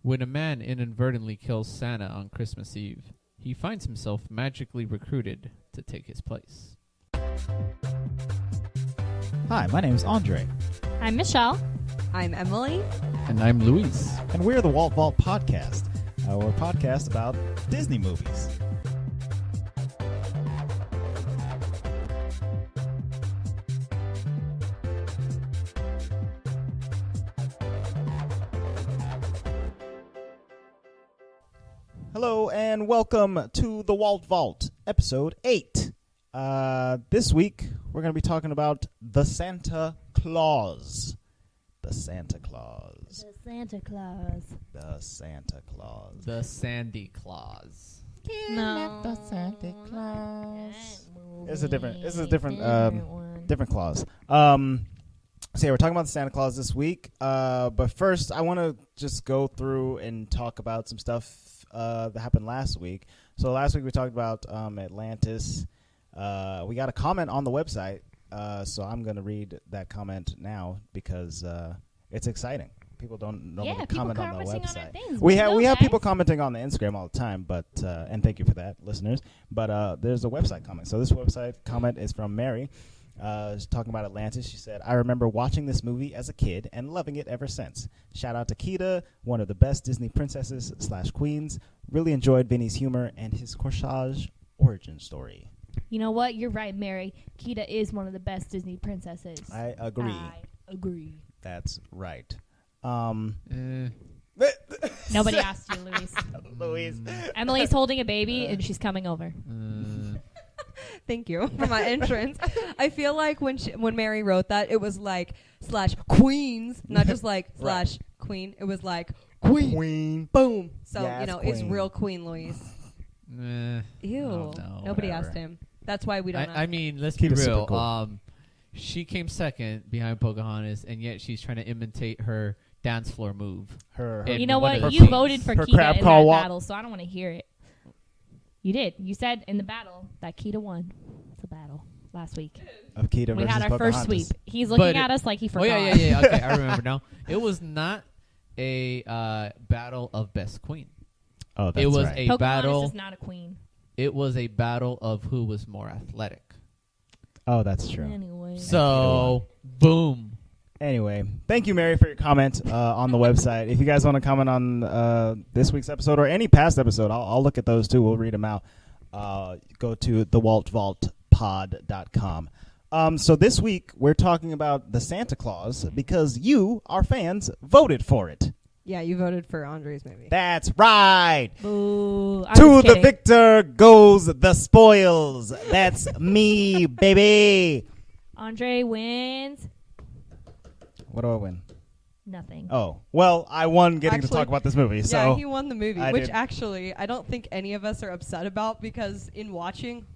When a man inadvertently kills Santa on Christmas Eve, he finds himself magically recruited to take his place. Hi, my name is Andre. I'm Michelle. I'm Emily. And I'm Luis. And we're the Walt Podcast. We're a podcast about Disney movies. Hello and welcome to the Walt Vault, episode 8. This week, we're going to be talking about the Santa Claus. The Santa Claus. The Santa Claus. The Santa Claus. The Sandy Claus. No. The Santa Claus. This is a different clause. So yeah, we're talking about the Santa Claus this week. But first, I want to just go through and talk about some stuff that happened last week. So last week we talked about Atlantis. We got a comment on the website, so I'm going to read that comment now because it's exciting. People don't normally comment on the website. We have people commenting on the Instagram all the time, but and thank you for that, listeners. But there's a website comment. So this website comment is from Mary. She's talking about Atlantis. She said, I remember watching this movie as a kid and loving it ever since. Shout out to Kida, one of the best Disney princesses / queens. Really enjoyed Vinny's humor and his corsage origin story. You know what? You're right, Mary. Kida is one of the best Disney princesses. I agree. That's right. Nobody asked you, Luis. Luis. Emily's holding a baby and she's coming over. Thank you for my entrance. I feel like when Mary wrote that, it was like /queens, not just like right. /queen. It was like queen. Boom. So, yes, it's real Queen Louise. Ew. Nobody asked him. That's why we don't ask. I mean, let's Keep be it real. super cool. She came second behind Pocahontas, and yet she's trying to imitate her dance floor move. You know what? You voted for her Kida crab in call that walk. battle, so I don't want to hear it. You did. You said in the battle that Kida won. It's a battle last week. Of Kida We versus had our Pocahontas. first sweep. He's looking at us like he forgot. Oh, yeah. Okay, I remember now. It was not a battle of best queen. Oh, that's it was right. a Pocahontas battle. is not a queen. It was a battle of who was more athletic. Oh, that's true. Anyway. So, boom. Anyway, thank you, Mary, for your comment on the website. If you guys want to comment on this week's episode or any past episode, I'll look at those too. We'll read them out. Go to thewaltvaultpod.com. So this week, we're talking about the Santa Claus because you, our fans, voted for it. Yeah, you voted for Andre's movie. That's right. Boo. To the victor goes the spoils. That's me, baby. Andre wins. What do I win? Nothing. Oh, well, I won getting to talk about this movie. So yeah, he won the movie, I which did. actually I don't think any of us are upset about because in watching,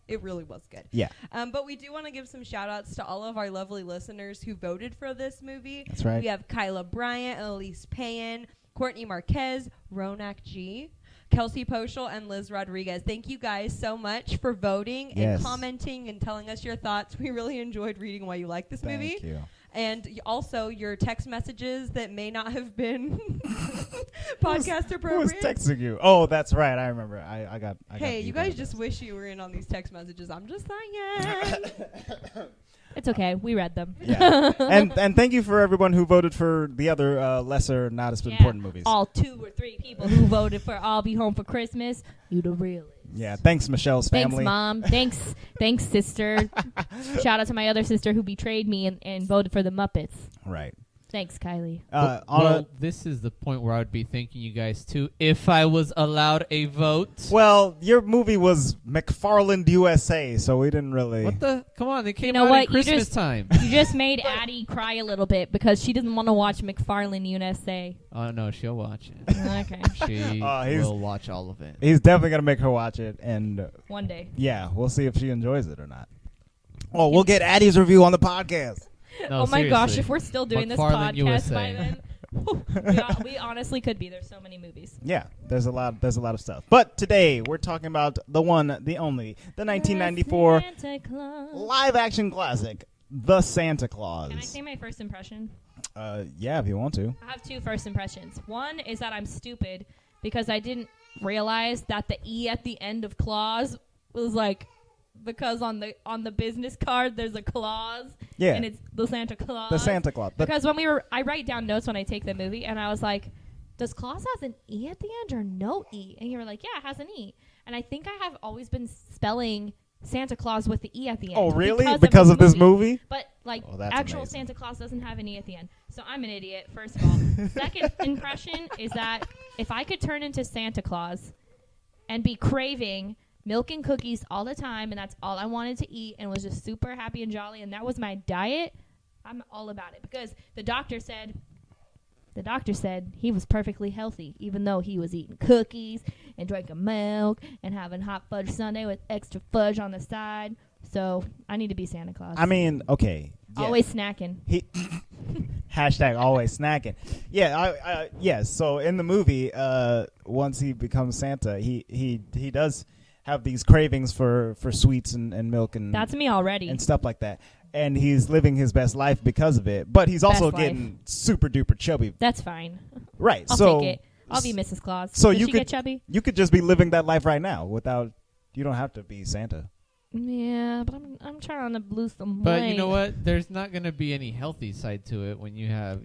it really was good. Yeah. But we do want to give some shout outs to all of our lovely listeners who voted for this movie. That's right. We have Kyla Bryant, Elise Payan, Courtney Marquez, Ronak G, Kelsey Poschel, and Liz Rodriguez. Thank you guys so much for voting and commenting and telling us your thoughts. We really enjoyed reading why you like this movie. Thank you. And also your text messages that may not have been podcast appropriate. Who was texting you? Oh, that's right. I remember. I got. Hey, you guys just wish you were in on these text messages. I'm just saying. It's okay. We read them. Yeah. and thank you for everyone who voted for the other lesser, not as important movies. All 2 or 3 people who voted for I'll Be Home for Christmas. You the realest. Yeah. Thanks, Michelle's family. Thanks, Mom. Thanks, sister. Shout out to my other sister who betrayed me and voted for the Muppets. Right. Thanks, Kylie. Well, this is the point where I would be thanking you guys, too, if I was allowed a vote. Well, your movie was McFarland USA, so we didn't really... What the? Come on, they came You know out what? at Christmas time. You just made Addie cry a little bit because she doesn't want to watch McFarland USA. Oh, no, she'll watch it. Okay. She will watch all of it. He's definitely going to make her watch it, and... One day. Yeah, we'll see if she enjoes it or not. Oh, we'll get Addie's review on the podcast. No, oh my seriously. gosh, if we're still doing this podcast USA. by then, we honestly could be. There's so many movies. Yeah, there's a lot of stuff. But today we're talking about the one, the only, the 1994 live action classic, The Santa Claus. Can I say my first impression? Yeah, if you want to. I have two first impressions. One is that I'm stupid because I didn't realize that the E at the end of clause was like, because on the business card there's a clause. Yeah. And it's the Santa Claus. The Santa Claus. Because I write down notes when I take the movie, and I was like, does Claus has an E at the end or no E? And you were like, yeah, it has an E. And I think I have always been spelling Santa Claus with the E at the end. Oh, really? Because of this movie? But, like, actual amazing. Santa Claus doesn't have an E at the end. So I'm an idiot, first of all. Second impression is that if I could turn into Santa Claus and be craving milk and cookies all the time, and that's all I wanted to eat, and was just super happy and jolly, and that was my diet, I'm all about it. Because the doctor said he was perfectly healthy, even though he was eating cookies and drinking milk and having hot fudge sundae with extra fudge on the side. So I need to be Santa Claus. I mean, okay. Yeah. Always snacking. Hashtag always snacking. Yeah, yes. So in the movie, once he becomes Santa, he does have these cravings for sweets and milk and that's me already and stuff like that. And he's living his best life because of it. But he's also getting super duper chubby. That's fine. Right. I'll take it. I'll be Mrs. Claus. So Does you she could get chubby? You could just be living that life right now without. You don't have to be Santa. Yeah, but I'm trying to lose some weight. But you know what? There's not going to be any healthy side to it when you have,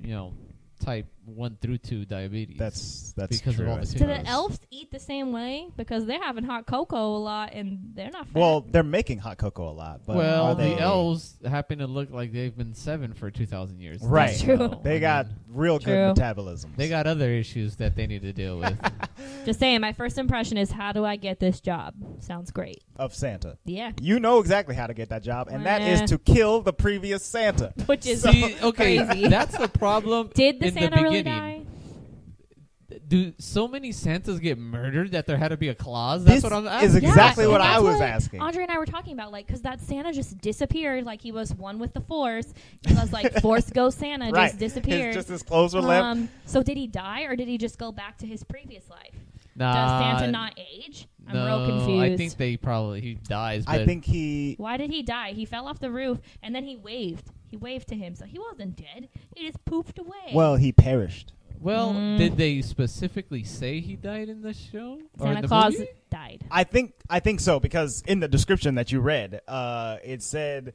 type 1 through 2 diabetes. That's because true. of all the Do the elves eat the same way? Because they're having hot cocoa a lot, and they're not fat. Well, they're making hot cocoa a lot. But the elves happen to look like they've been 7 for 2,000 years. Right. That's true. They got real good metabolism. They got other issues that they need to deal with. Just saying, my first impression is, how do I get this job? Sounds great. Of Santa. Yeah. You know exactly how to get that job, and that is to kill the previous Santa. Which is crazy. That's the problem. Did the in Santa the really beginning. die? Do so many Santas get murdered that there had to be a clause? That's what I'm asking. Is exactly what I was asking. Andre and I were talking about, because that Santa just disappeared, like he was one with the Force. He was like Force Ghost Santa, just disappeared. Just his clothes were left. So did he die, or did he just go back to his previous life? Nah, does Santa not age? I'm real confused. I think he dies. But I think he. Why did he die? He fell off the roof, and then he waved. He waved to him, so he wasn't dead. He just poofed away. Well, he perished. Well, did they specifically say he died in the show? Santa Claus died. I think so, because in the description that you read, it said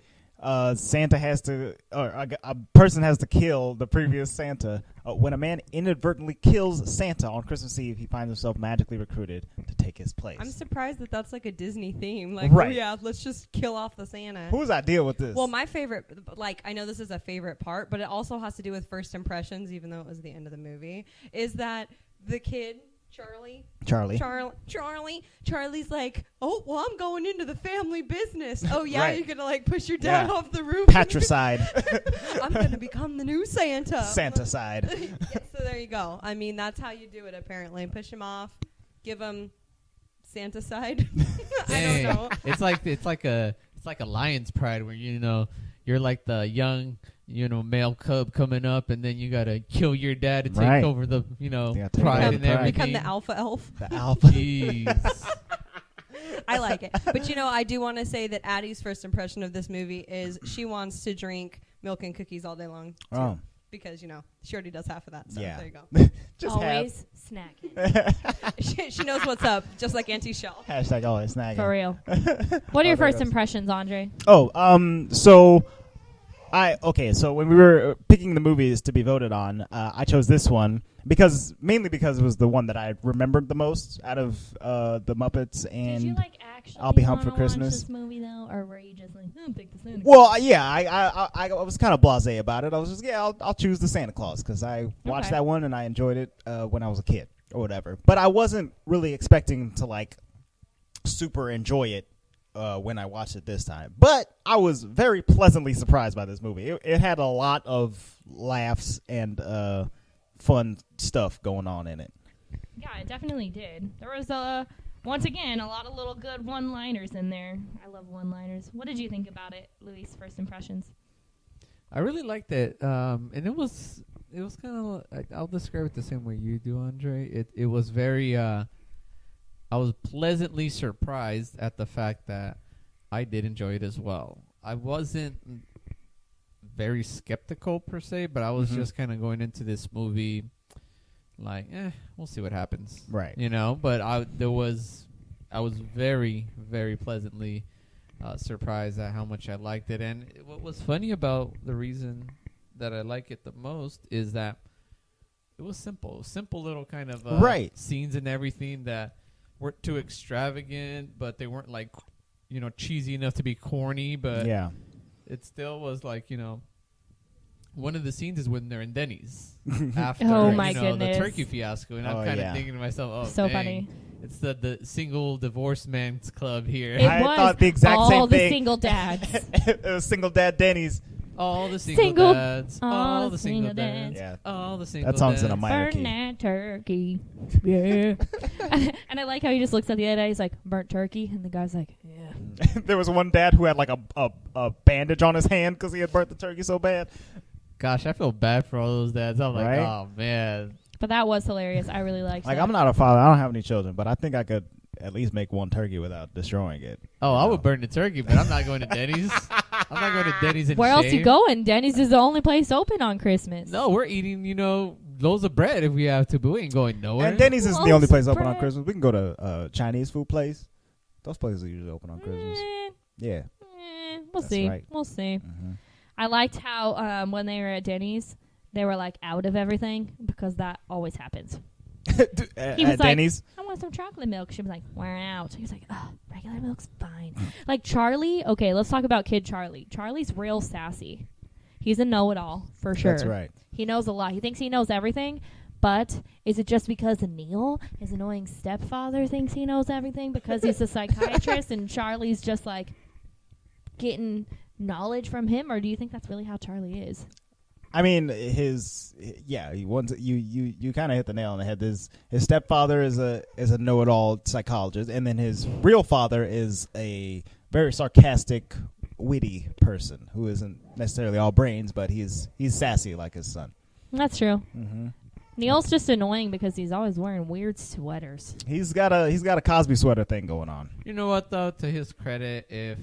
Santa has to, or a person has to kill the previous Santa. When a man inadvertently kills Santa on Christmas Eve, he finds himself magically recruited to take his place. I'm surprised that that's like a Disney theme. Like, right. Oh yeah, let's just kill off the Santa. Whose idea with this? Well, my favorite, I know this is a favorite part, but it also has to do with first impressions, even though it was the end of the movie, is that the kid, Charlie's like, oh, well, I'm going into the family business. Oh, yeah, right. You're going to, like, push your dad off the roof. Patricide. I'm going to become the new Santa. Santa-side. Yeah, so there you go. I mean, that's how you do it, apparently. Push him off, give him Santa-side. I don't know. It's like a lion's pride where, you're like the young, male cub coming up, and then you gotta kill your dad to take over the, pride and everything. Become the alpha elf. The alpha. Jeez. I like it. But, I do want to say that Addie's first impression of this movie is she wants to drink milk and cookies all day long. Too, oh. Because, she already does half of that. So there you go. Just always snacking. she knows what's up, just like Auntie Shell. Hashtag always snagging. For real. What are your first impressions, Andre? So when we were picking the movies to be voted on, I chose this one mainly because it was the one that I remembered the most out of the Muppets and Did you actually I'll Be Home for watch Christmas. This movie though, or were you just like, pick the Santa Claus? Well, yeah, I was kind of blasé about it. I was just I'll choose the Santa Claus because I watched that one and I enjoyed it when I was a kid or whatever. But I wasn't really expecting to super enjoy it when I watched it this time. But I was very pleasantly surprised by this movie. It had a lot of laughs and fun stuff going on in it. Yeah, it definitely did. There was once again a lot of little good one-liners in there. I love one-liners. What did you think about it, Luis? First impressions? I really liked it, and it was kind of. I'll describe it the same way you do, Andre. It was very. I was pleasantly surprised at the fact that I did enjoy it as well. I wasn't very skeptical per se, but I was just kind of going into this movie like, we'll see what happens. Right. You know, but I was very, very pleasantly surprised at how much I liked it. And what was funny about the reason that I like it the most is that it was simple little kind of scenes and everything that weren't too extravagant, but they weren't like, you know, cheesy enough to be corny, but it still was like, you know, one of the scenes is when they're in Denny's after the turkey fiasco, and I'm kind of thinking to myself, oh, so funny. It's the single divorced man's club here. I thought the exact same thing. All the single dads. It was single dad Denny's. All the single dads. All the single dads. Yeah. All the single dads. That song's dads. in a minor key. Burn that turkey. Yeah. And I like how he just looks at the other guy. He's like, burnt turkey. And the guy's like, yeah. There was one dad who had like a bandage on his hand because he had burnt the turkey so bad. Gosh, I feel bad for all those dads. I'm like, oh, man. But that was hilarious. I really liked Like, that. I'm not a father. I don't have any children, but I think I could at least make one turkey without destroying it. Oh, I would burn the turkey, but I'm not going to Denny's. I'm not going to Denny's in Where shame. else you going? Denny's is the only place open on Christmas. No, we're eating, you know, loaves of bread if we have to, but we ain't going nowhere. And Denny's isn't the only place open on Christmas. We can go to a Chinese food place. Those places are usually open on Christmas. Yeah. We'll That's see. right. We'll see. Mm-hmm. I liked how when they were at Denny's, they were like out of everything because that always happens. At He was like, Denny's? I want some chocolate milk. She was like, we're out. He was like, regular milk's fine. Like Charlie, okay, let's talk about kid Charlie. Charlie's real sassy. He's a know-it-all, for sure. That's right. He knows a lot. He thinks he knows everything, but is it just because Neil, his annoying stepfather, thinks he knows everything because he's a psychiatrist and Charlie's just like getting knowledge from him, or do you think that's really how Charlie is? I mean, you kind of hit the nail on the head. His stepfather is a know-it-all psychologist, and then his real father is a very sarcastic, witty person who isn't necessarily all brains, but he's sassy like his son. That's true. Mm-hmm. Neil's just annoying because he's always wearing weird sweaters. He's got a Cosby sweater thing going on. You know what, though? To his credit, if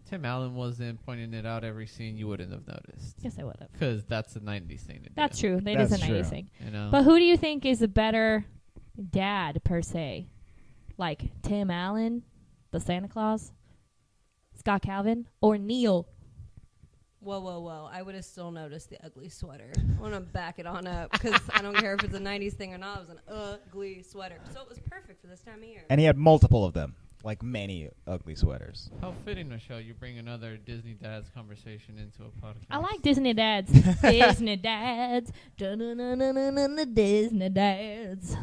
Tim Allen wasn't pointing it out every scene, you wouldn't have noticed. Yes, I would have. Because that's a 90s thing to do. That's true. That is a 90s thing. You know? But who do you think is a better dad, per se? Like Tim Allen, the Santa Claus, Scott Calvin, or Neil? Whoa. I would have still noticed the ugly sweater. I want to back it on up because I don't care if it's a 90s thing or not. It was an ugly sweater. So it was perfect for this time of year. And he had multiple of them. Like many ugly sweaters. How fitting, Michelle, you bring another Disney Dads conversation into a podcast. I like Disney Dads. Disney Dads. Disney Dads.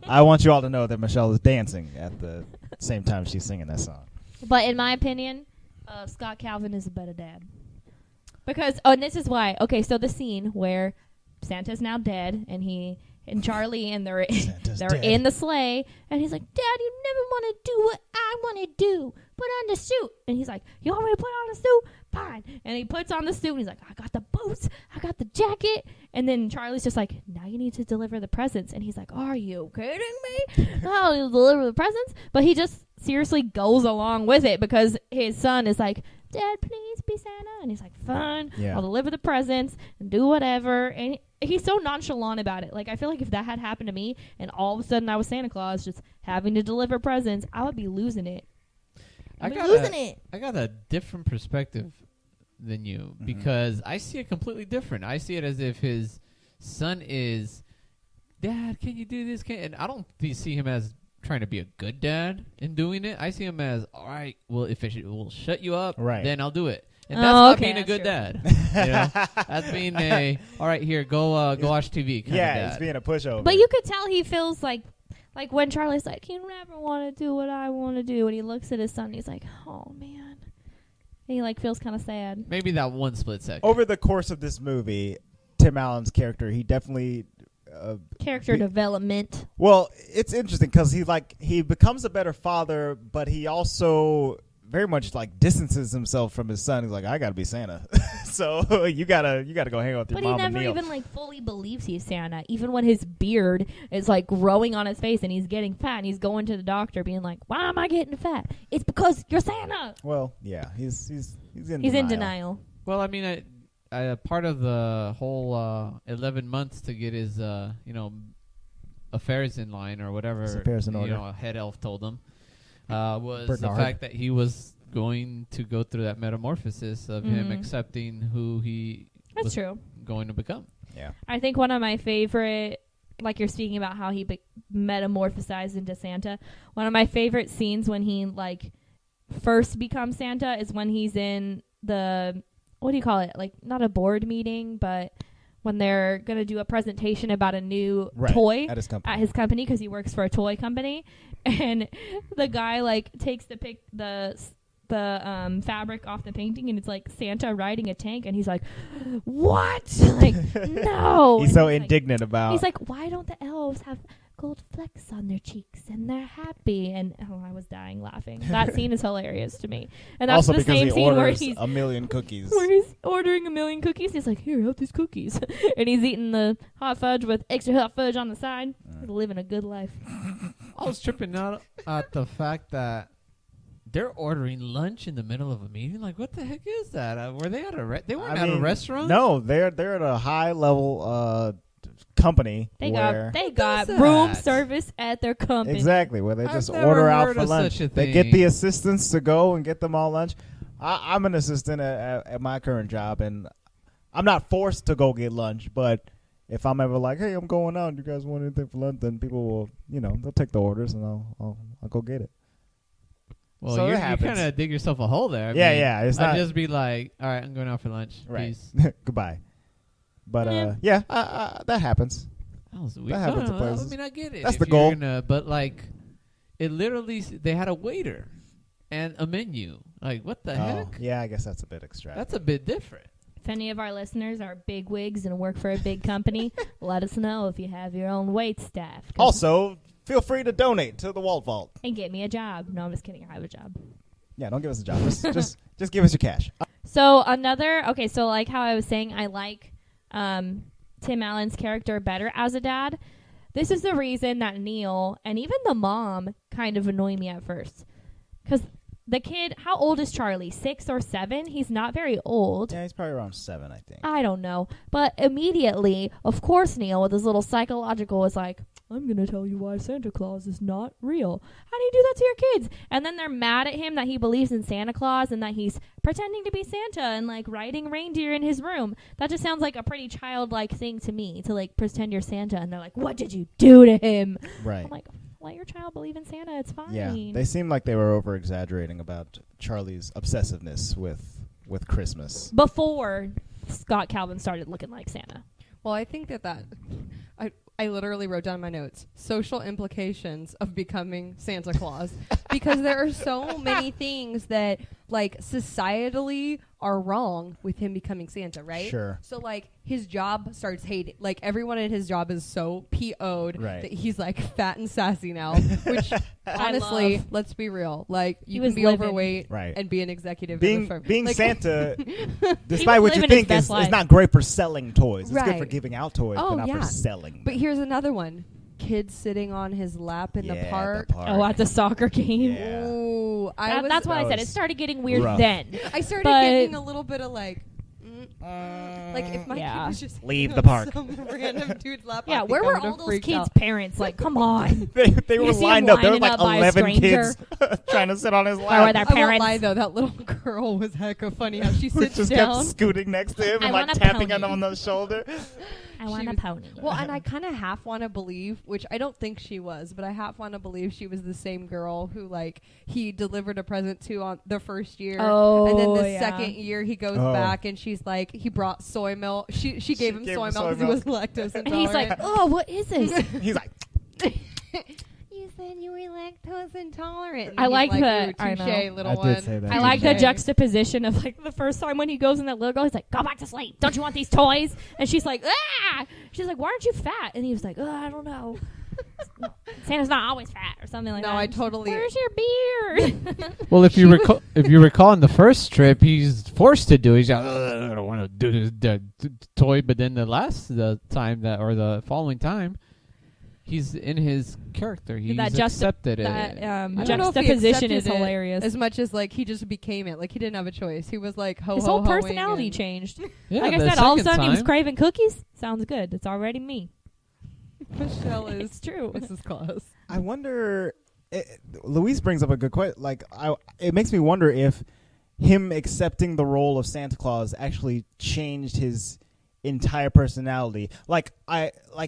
I want you all to know that Michelle is dancing at the same time she's singing that song. But in my opinion, Scott Calvin is a better dad. Because, and this is why. Okay, so the scene where Santa's now dead and Charlie and they're in the sleigh, and he's like, Dad, you never want to do what I want to do. Put on the suit. And he's like, you want me to put on the suit? Fine. And he puts on the suit, and he's like, I got the boots. I got the jacket. And then Charlie's just like, now you need to deliver the presents. And he's like, are you kidding me? Oh, he'll deliver the presents? But he just seriously goes along with it because his son is like, Dad, please be Santa. And he's like, fine. Yeah. I'll deliver the presents and do whatever. And he's so nonchalant about it. Like, I feel like if that had happened to me and all of a sudden I was Santa Claus just having to deliver presents, I would be losing it. I got a different perspective than you because I see it completely different. I see it as if his son is, Dad, can you do this? And I don't see him as trying to be a good dad in doing it. I see him as, all right, well, if it will shut you up, then I'll do it. And that's not being a good dad. You know? That's being all right, here, go watch TV kind of dad. It's being a pushover. But you could tell he feels like when Charlie's like, you never want to do what I want to do. And he looks at his son, and he's like, oh, man. And he, feels kind of sad. Maybe that one split second. Over the course of this movie, Tim Allen's character, he definitely... character development. Well, it's interesting because he becomes a better father, but he also very much distances himself from his son. He's like, I gotta be Santa, so you gotta go hang out with your mom and Neil. But he never even fully believes he's Santa, even when his beard is growing on his face and he's getting fat and he's going to the doctor being like, why am I getting fat? It's because you're Santa. Well, yeah, he's in denial. He's in denial. Well, I mean, I part of the whole 11 months to get his, affairs in line or whatever. His affairs in order. Head elf told him was Bernard. the fact that he was going to go through that metamorphosis of him accepting who he was true. going to become. Yeah. I think one of my favorite, like you're speaking about how he metamorphosized into Santa. One of my favorite scenes when he like first becomes Santa is when he's in the, what do you call it? Like not a board meeting, but when they're going to do a presentation about a new toy at his company because he works for a toy company. And the guy like takes the fabric off the painting and it's like Santa riding a tank and he's like, what? Like, no. He's so indignant about. He's like, why don't the elves have gold flecks on their cheeks and they're happy? And I was dying laughing. That scene is hilarious to me. And that's also the because same he scene where orders he's a million cookies. where he's ordering a million cookies. He's like, here, have these cookies. And he's eating the hot fudge with extra hot fudge on the side. He's living a good life. I was tripping out at the fact that they're ordering lunch in the middle of a meeting. Like, what the heck is that? Were they at a they weren't at a restaurant? No, they're at a high level company. They where got that? room service at their company. Exactly, where they I've just never order out heard for of lunch. such a They get thing. the assistants to go and get them all lunch. I'm an assistant at my current job, and I'm not forced to go get lunch, but if I'm ever like, hey, I'm going out, you guys want anything for lunch, then people will, they'll take the orders and I'll go get it. Well, So you it happens. kind of dig yourself a hole there. Yeah. It's I'd not just be like, all right, I'm going out for lunch. right. Peace. Goodbye. But Yeah. that happens. That was weird. That happens to I places. mean, I get it. That's if the you're goal. but like, it literally, they had a waiter and a menu. Like, what the heck? Yeah, I guess that's a bit extravagant. That's a bit different. If any of our listeners are big wigs and work for a big company, let us know if you have your own wait staff. Also, feel free to donate to the Walt Vault. And get me a job. No, I'm just kidding. I have a job. Yeah, don't give us a job. just give us your cash. So so like how I was saying, I like Tim Allen's character better as a dad. This is the reason that Neil and even the mom kind of annoy me at first. Because the kid, how old is Charlie? 6 or 7? He's not very old. Yeah, he's probably around 7, I think. I don't know. But immediately, of course, Neil, with his little psychological, is like, I'm going to tell you why Santa Claus is not real. How do you do that to your kids? And then they're mad at him that he believes in Santa Claus and that he's pretending to be Santa and, like, riding reindeer in his room. That just sounds like a pretty childlike thing to me, to, like, pretend you're Santa. And they're like, what did you do to him? Right. I'm like, let your child believe in Santa. It's fine. Yeah, they seem like they were over-exaggerating about Charlie's obsessiveness with Christmas. Before Scott Calvin started looking like Santa. Well, I think that I literally wrote down in my notes social implications of becoming Santa Claus because there are so many things that like societally are wrong with him becoming Santa, right? Sure. So like his job starts hating, like everyone at his job is so PO'd Right. that he's like fat and sassy now, which honestly, love. let's be real, like He you was can be living. overweight Right. and be an executive of Being a firm. being Like, Santa, He despite was what you living his think, best is life. not great for selling toys. It's good Right. for giving out toys, Oh, but not yeah. for selling. But them. here's another one. Kids sitting on his lap in the park. Oh, at the soccer game. Yeah. Ooh, That's why I That said it was started getting weird rough. then. I started But- getting a little bit of like, like if my Yeah. kid was just Leave on the park. some random dude's lap. I Yeah, think where I were would've all those freaked kids' out. parents? Like, come on. they You were see him lined up. There were lining like up by a 11 stranger. kids trying to sit on his Or lap. their I won't parents. lie though, that little girl was hecka funny how she We sits just down. kept scooting next to him I and like want a tapping pony. him on the shoulder. I want a was- pony. Well, and I kind of half want to believe, which I don't think she was, but I half want to believe she was the same girl who, like, he delivered a present to on the first year, and then the second year he goes back and she's like, he brought soy milk. She gave him soy milk because he was lactose intolerant. And he's like, oh, what is this? He's like, you said you were lactose intolerant. And I he's like like, the- "Ooh, I touche, know. little I one. did say that. I like the Touche." juxtaposition of like the first time when he goes in that little girl, he's like, go back to sleep. Don't you want these toys? And she's like, ah! She's like, why aren't you fat? And he was like, oh, I don't know. Santa's not always fat or something like No, that. I totally- Where's your beard? Well, if you recall, on the first trip, he's forced to do. He's like, I don't want to do this toy. But then the following time, he's in his character. He's That accepted it. That I don't know if he juxtaposition is accepted it hilarious. as much as like he just became it. Like he didn't have a choice. He was like His whole personality changed. Yeah, like I the said, all of a second sudden he was time- craving cookies. Sounds good. It's already me. Michelle It's true. Mrs. Claus. I wonder. Luis brings up a good question. Like, it makes me wonder if him accepting the role of Santa Claus actually changed his entire personality.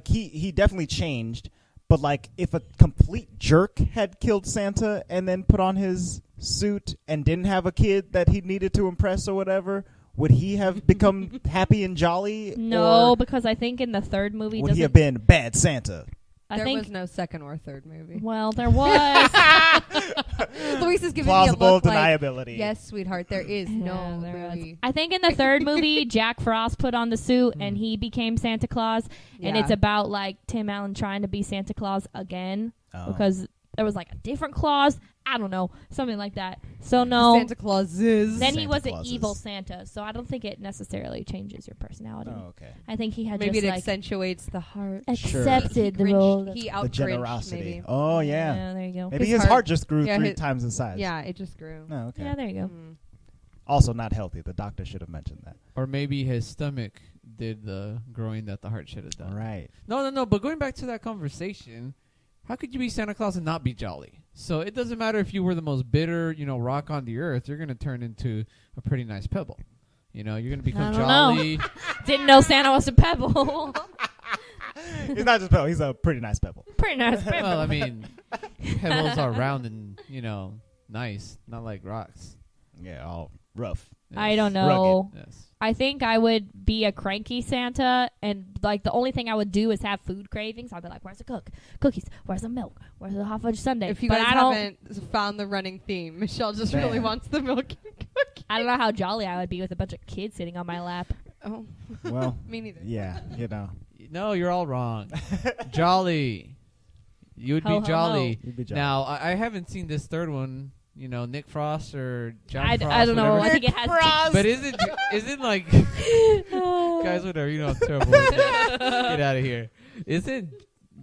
He definitely changed. But like, if a complete jerk had killed Santa and then put on his suit and didn't have a kid that he needed to impress or whatever, would he have become happy and jolly? No, because I think in the third movie, would he have been bad Santa? There was no second or third movie. Well, there was. Luis is giving Plausible me a look deniability. Like, yes, sweetheart, there is no there was. movie. I think in the third movie, Jack Frost put on the suit and he became Santa Claus, and it's about like Tim Allen trying to be Santa Claus again because there was like a different Claus. I don't know, something like that. So no, Santa Claus is. Then Santa he was an Clauses. evil Santa, so I don't think it necessarily changes your personality. Oh, okay. I think he had maybe just it like accentuates the heart. accepted the Grinch- role. He The out generosity. maybe. Oh, yeah. Yeah, there you go. Maybe His his heart heart- just grew yeah, 3 his- times the size. Yeah, it just grew. Oh, okay. Yeah, there you go. Mm. Also not healthy. The doctor should have mentioned that. Or maybe his stomach did the growing that the heart should have done. All right. No. But going back to that conversation, how could you be Santa Claus and not be jolly? So it doesn't matter if you were the most bitter, rock on the earth. You're going to turn into a pretty nice pebble. You're going to become I don't jolly. Didn't know Santa was a pebble. He's not just pebble. He's a pretty nice pebble. Pretty nice pebble. Well, I mean, pebbles are round and, nice, not like rocks. Yeah, all rough. I don't know. Yes. I think I would be a cranky Santa, and like the only thing I would do is have food cravings. I'd be like, "Where's the cookies? Where's the milk? Where's the hot fudge sundae?" If you but guys I don't, haven't found the running theme, Michelle just Man. really wants the milk and cookies. I don't know how jolly I would be with a bunch of kids sitting on my lap. Oh, Well, me neither. yeah, No, you're all wrong. Jolly. You would Ho, ho, be jolly. You'd be jolly. Now, I haven't seen this third one. Nick Frost or Jack Frost. I don't know. whatever. I think it has. But isn't like guys, whatever, I'm terrible. Get out of here. Isn't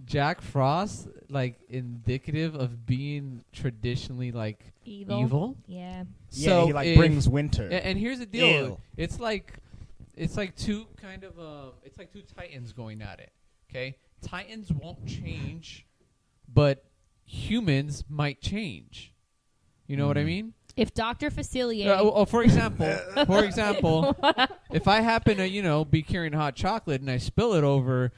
Jack Frost like indicative of being traditionally like evil? Yeah. Yeah, he like brings winter. And here's the deal. Ew. It's like two kind of it's like two titans going at it. Okay? Titans won't change, but humans might change. You know what I mean? If Dr. Facilier. For example, if I happen to, be carrying hot chocolate and I spill it over,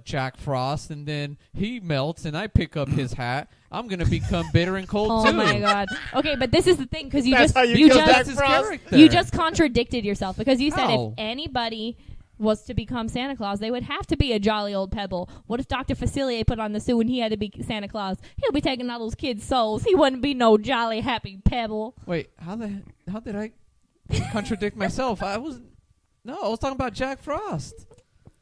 Jack Frost, and then he melts and I pick up his hat, I'm going to become bitter and cold too. Oh my God. Okay, but this is the thing because That's how you kill Jack Frost? You just contradicted yourself because you said How? if anybody was to become Santa Claus, they would have to be a jolly old pebble. What if Dr. Facilier put on the suit and he had to be Santa Claus? He'll be taking all those kids' souls. He wouldn't be no jolly happy pebble. Wait, how did I contradict myself? I was talking about Jack Frost.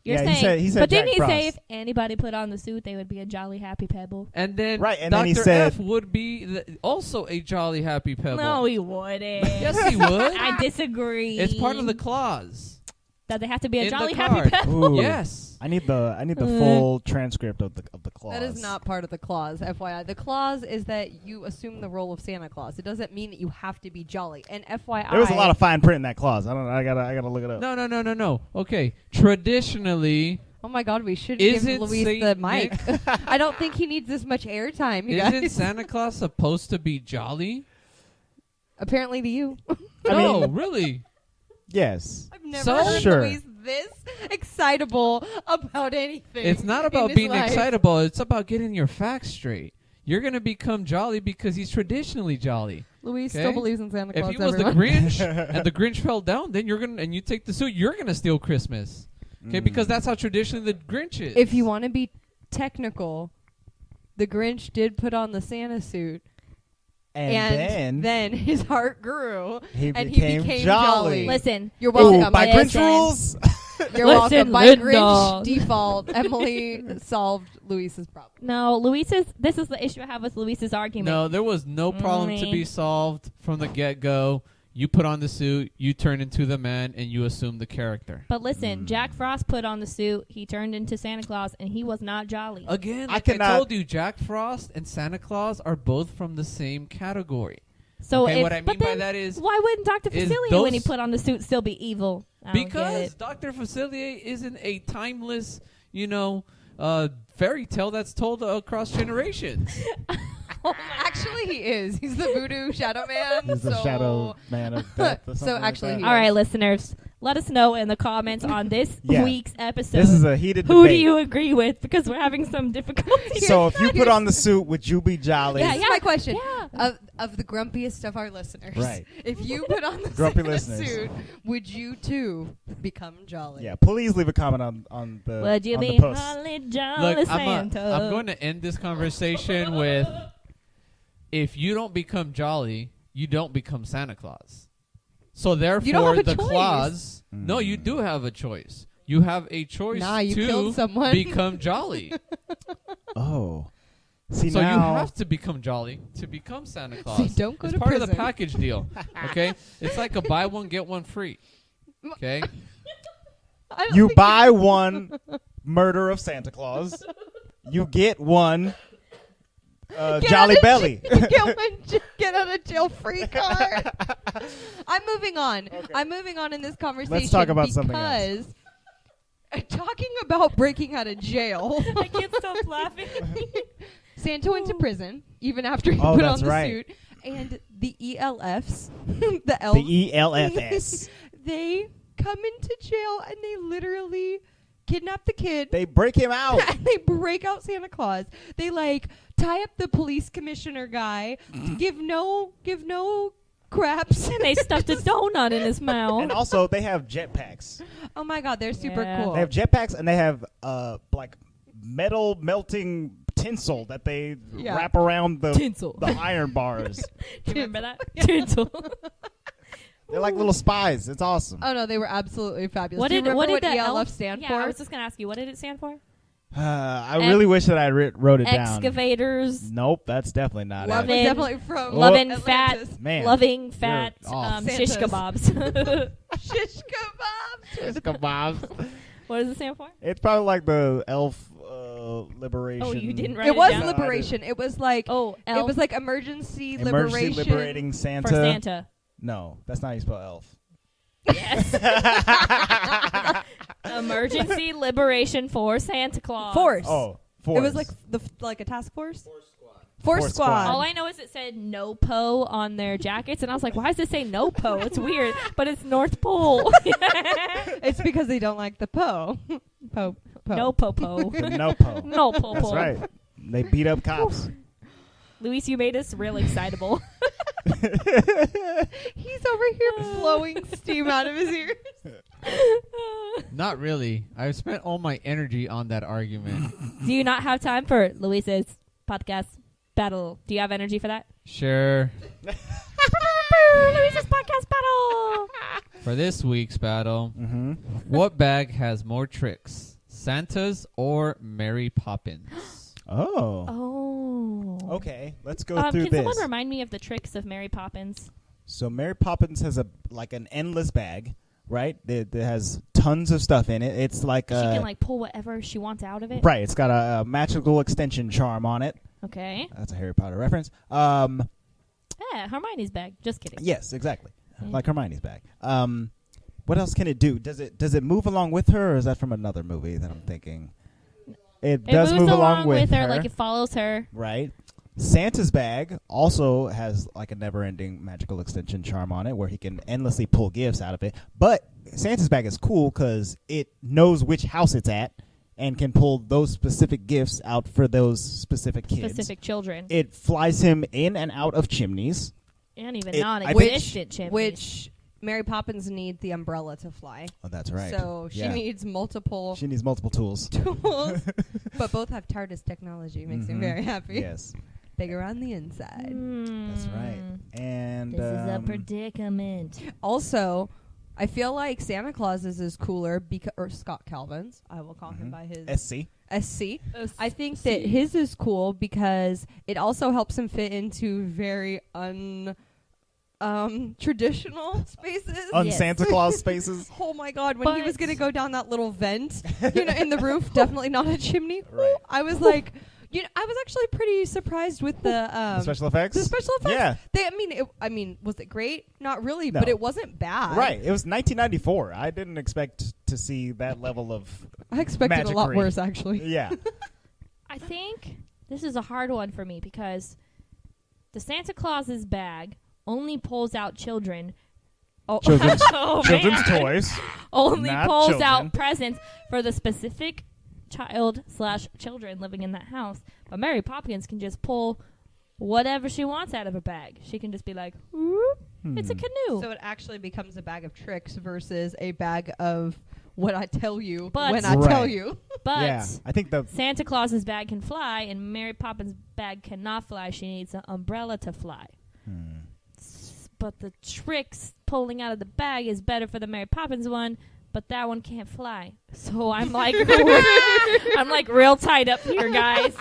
You're Yeah, saying, he said but didn't Jack he say Frost. if anybody put on the suit, they would be a jolly happy pebble? And then Right, and Dr. then he said- F would be also a jolly happy pebble. No, he wouldn't. Yes, he would. I disagree. It's part of the clause. that they have to be a in the jolly happy card. pebble. Ooh. Yes. I need the full transcript of the clause. That is not part of the clause, FYI. The clause is that you assume the role of Santa Claus. It doesn't mean that you have to be jolly. And FYI, There was a lot of fine print in that clause. I gotta look it up. No. Okay. Traditionally, oh my God, we should give Isn't Luis Saint the mic. I don't think he needs this much airtime, you isn't guys. Santa Claus supposed to be jolly? Apparently to you. No, really. Yes. I've never So? heard Sure. Luis this excitable about anything. It's not in about his being life. excitable. It's about getting your facts straight. You're going to become jolly because he's traditionally jolly. Luis Okay? still believes in Santa Claus. If he was the everyone. Grinch and the Grinch fell down, then you take the suit, you're going to steal Christmas. Okay, because that's how traditionally the Grinch is. If you want to be technical, the Grinch did put on the Santa suit. And then his heart grew. he and became he became jolly. Listen, You're Ooh, welcome. by Listen. Grinch rules. You're Listen, welcome. By Linda. Grinch default, Emily solved Luis's problem. no, this is the issue I have with Luis's argument. No, there was no problem to be solved from the get-go. You put on the suit, you turn into the man, and you assume the character. But listen, Jack Frost put on the suit, he turned into Santa Claus, and he was not jolly. Again, like I told you, Jack Frost and Santa Claus are both from the same category. So what I mean by that is, why wouldn't Dr. Facilier, when he put on the suit, still be evil? Because Dr. Facilier isn't a timeless, fairy tale that's told across generations. Actually, he is. He's the voodoo shadow man. He's the shadow man of death. So actually, like all right, listeners, let us know in the comments on this week's episode. This is a heated Who debate. do you agree with? Because we're having some difficulties. So if you put on the suit, would you be jolly? Yeah, my question. Yeah. Of the grumpiest of our listeners. Right. If you put on the Grumpy listeners. suit, would you too become jolly? Yeah, please leave a comment on the Would you on be the post. holly jolly Look, Santa? I'm going to end this conversation with, if you don't become jolly, you don't become Santa Claus. So therefore, don't have a the choice. Claus, no, you do have a choice. You have a choice you killed someone. to become jolly. Oh. See, So now you have to become jolly to become Santa Claus. See, don't go it's to part of prison. the package deal. Okay? It's like a buy one, get one free. Okay? I don't you think buy one murder of Santa Claus, you get one Jolly Belly. Get out of jail free card. I'm moving on. Okay. I'm moving on in this conversation. Let's talk about something else. Because talking about breaking out of jail, I can't stop laughing. Santa went to prison even after he Oh, put that's on the right. suit, and the ELFs, the elves, The ELFS. they come into jail and they literally kidnap the kid. They break him out. And they break out Santa Claus. They tie up the police commissioner guy. give no craps. And they stuffed a donut in his mouth. And also, they have jetpacks. Oh my God, they're super cool. They have jetpacks, and they have metal melting tinsel that they wrap around the iron bars. Do you remember that? Tinsel. They're like little spies. It's awesome. Oh no, they were absolutely fabulous. What Do you did remember what the ELF stand for? I was just gonna ask you, what did it stand for? I really wish that I wrote it down. Excavators. Nope, that's definitely not Love it. is definitely from Loving Atlantis. fat, Man, loving fat off. shish Santas. kebabs. Shish kebabs. Just kebabs. What does it stand for? It's probably like the elf liberation. Oh, you didn't write It was down? liberation. It was like Oh, it was like emergency Emergency liberation liberating Santa. for Santa. No, that's not how you spell elf. Yes. Emergency liberation for Santa Claus. Force. Oh, force. It was like a task force. Force Force squad. squad. All I know is it said no po on their jackets, and I was like, why does it say no po? It's weird, but it's North Pole. It's because they don't like the po. Po. No po po. no po. No po That's po. right. They beat up cops. Luis, you made us real excitable. He's over here blowing steam out of his ears. Not really. I've spent all my energy on that argument. Do you not have time for Luis's podcast battle? Do you have energy for that? Sure. Luis's podcast battle. For this week's battle, Mm-hmm. what bag has more tricks? Santa's or Mary Poppins? Oh. Oh. Okay, let's go through can this. someone remind me of the tricks of Mary Poppins? So Mary Poppins has an endless bag, right? That has tons of stuff in it. It's like She can pull whatever she wants out of it. right. It's got a magical extension charm on it. Okay. That's a Harry Potter reference. Yeah, Hermione's bag. Just kidding. Yes, exactly. Yeah. Like Hermione's bag. What else can it do? Does it move along with her, or is that from another movie that I'm thinking? It does moves move along with her. Like it follows her. Right. Santa's bag also has like a never-ending magical extension charm on it where he can endlessly pull gifts out of it. But Santa's bag is cool because it knows which house it's at and can pull those specific gifts out for those specific kids. Specific children. It flies him in and out of chimneys. And even I non-existent chimneys. Which Mary Poppins needs the umbrella to fly. Oh, that's right. So she needs multiple She needs multiple tools. tools. But both have TARDIS technology. Makes me Mhm. very happy. Yes, Bigger on the inside. that's right. And This is a predicament. Also, I feel like Santa Claus's is cooler or Scott Calvin's. I will call him Mhm. by his SC. SC. I think that his is cool because it also helps him fit into very traditional spaces. Santa Claus spaces. Oh my God! When he was gonna go down that little vent, in the roof, definitely not a chimney. Right. I was like, I was actually pretty surprised with the special effects. The special effects. Yeah. I mean, was it great? Not really, No. but it wasn't bad. Right. It was 1994. I didn't expect to see that level of. I expected a lot magicry. worse, actually. Yeah. I think this is a hard one for me because the Santa Claus's bag only pulls out children. Oh, Children's, oh, children's man. toys. Only not pulls children. out presents for the specific child/children living in that house. But Mary Poppins can just pull whatever she wants out of a bag. She can just be like, whoop, it's a canoe. So it actually becomes a bag of tricks versus a bag of what I tell you But- when I Right. tell you. But Yeah. I think the. Santa Claus's bag can fly, and Mary Poppins' bag cannot fly. She needs an umbrella to fly. But the tricks pulling out of the bag is better for the Mary Poppins one, but that one can't fly. So I'm like, I'm like real tied up here, guys.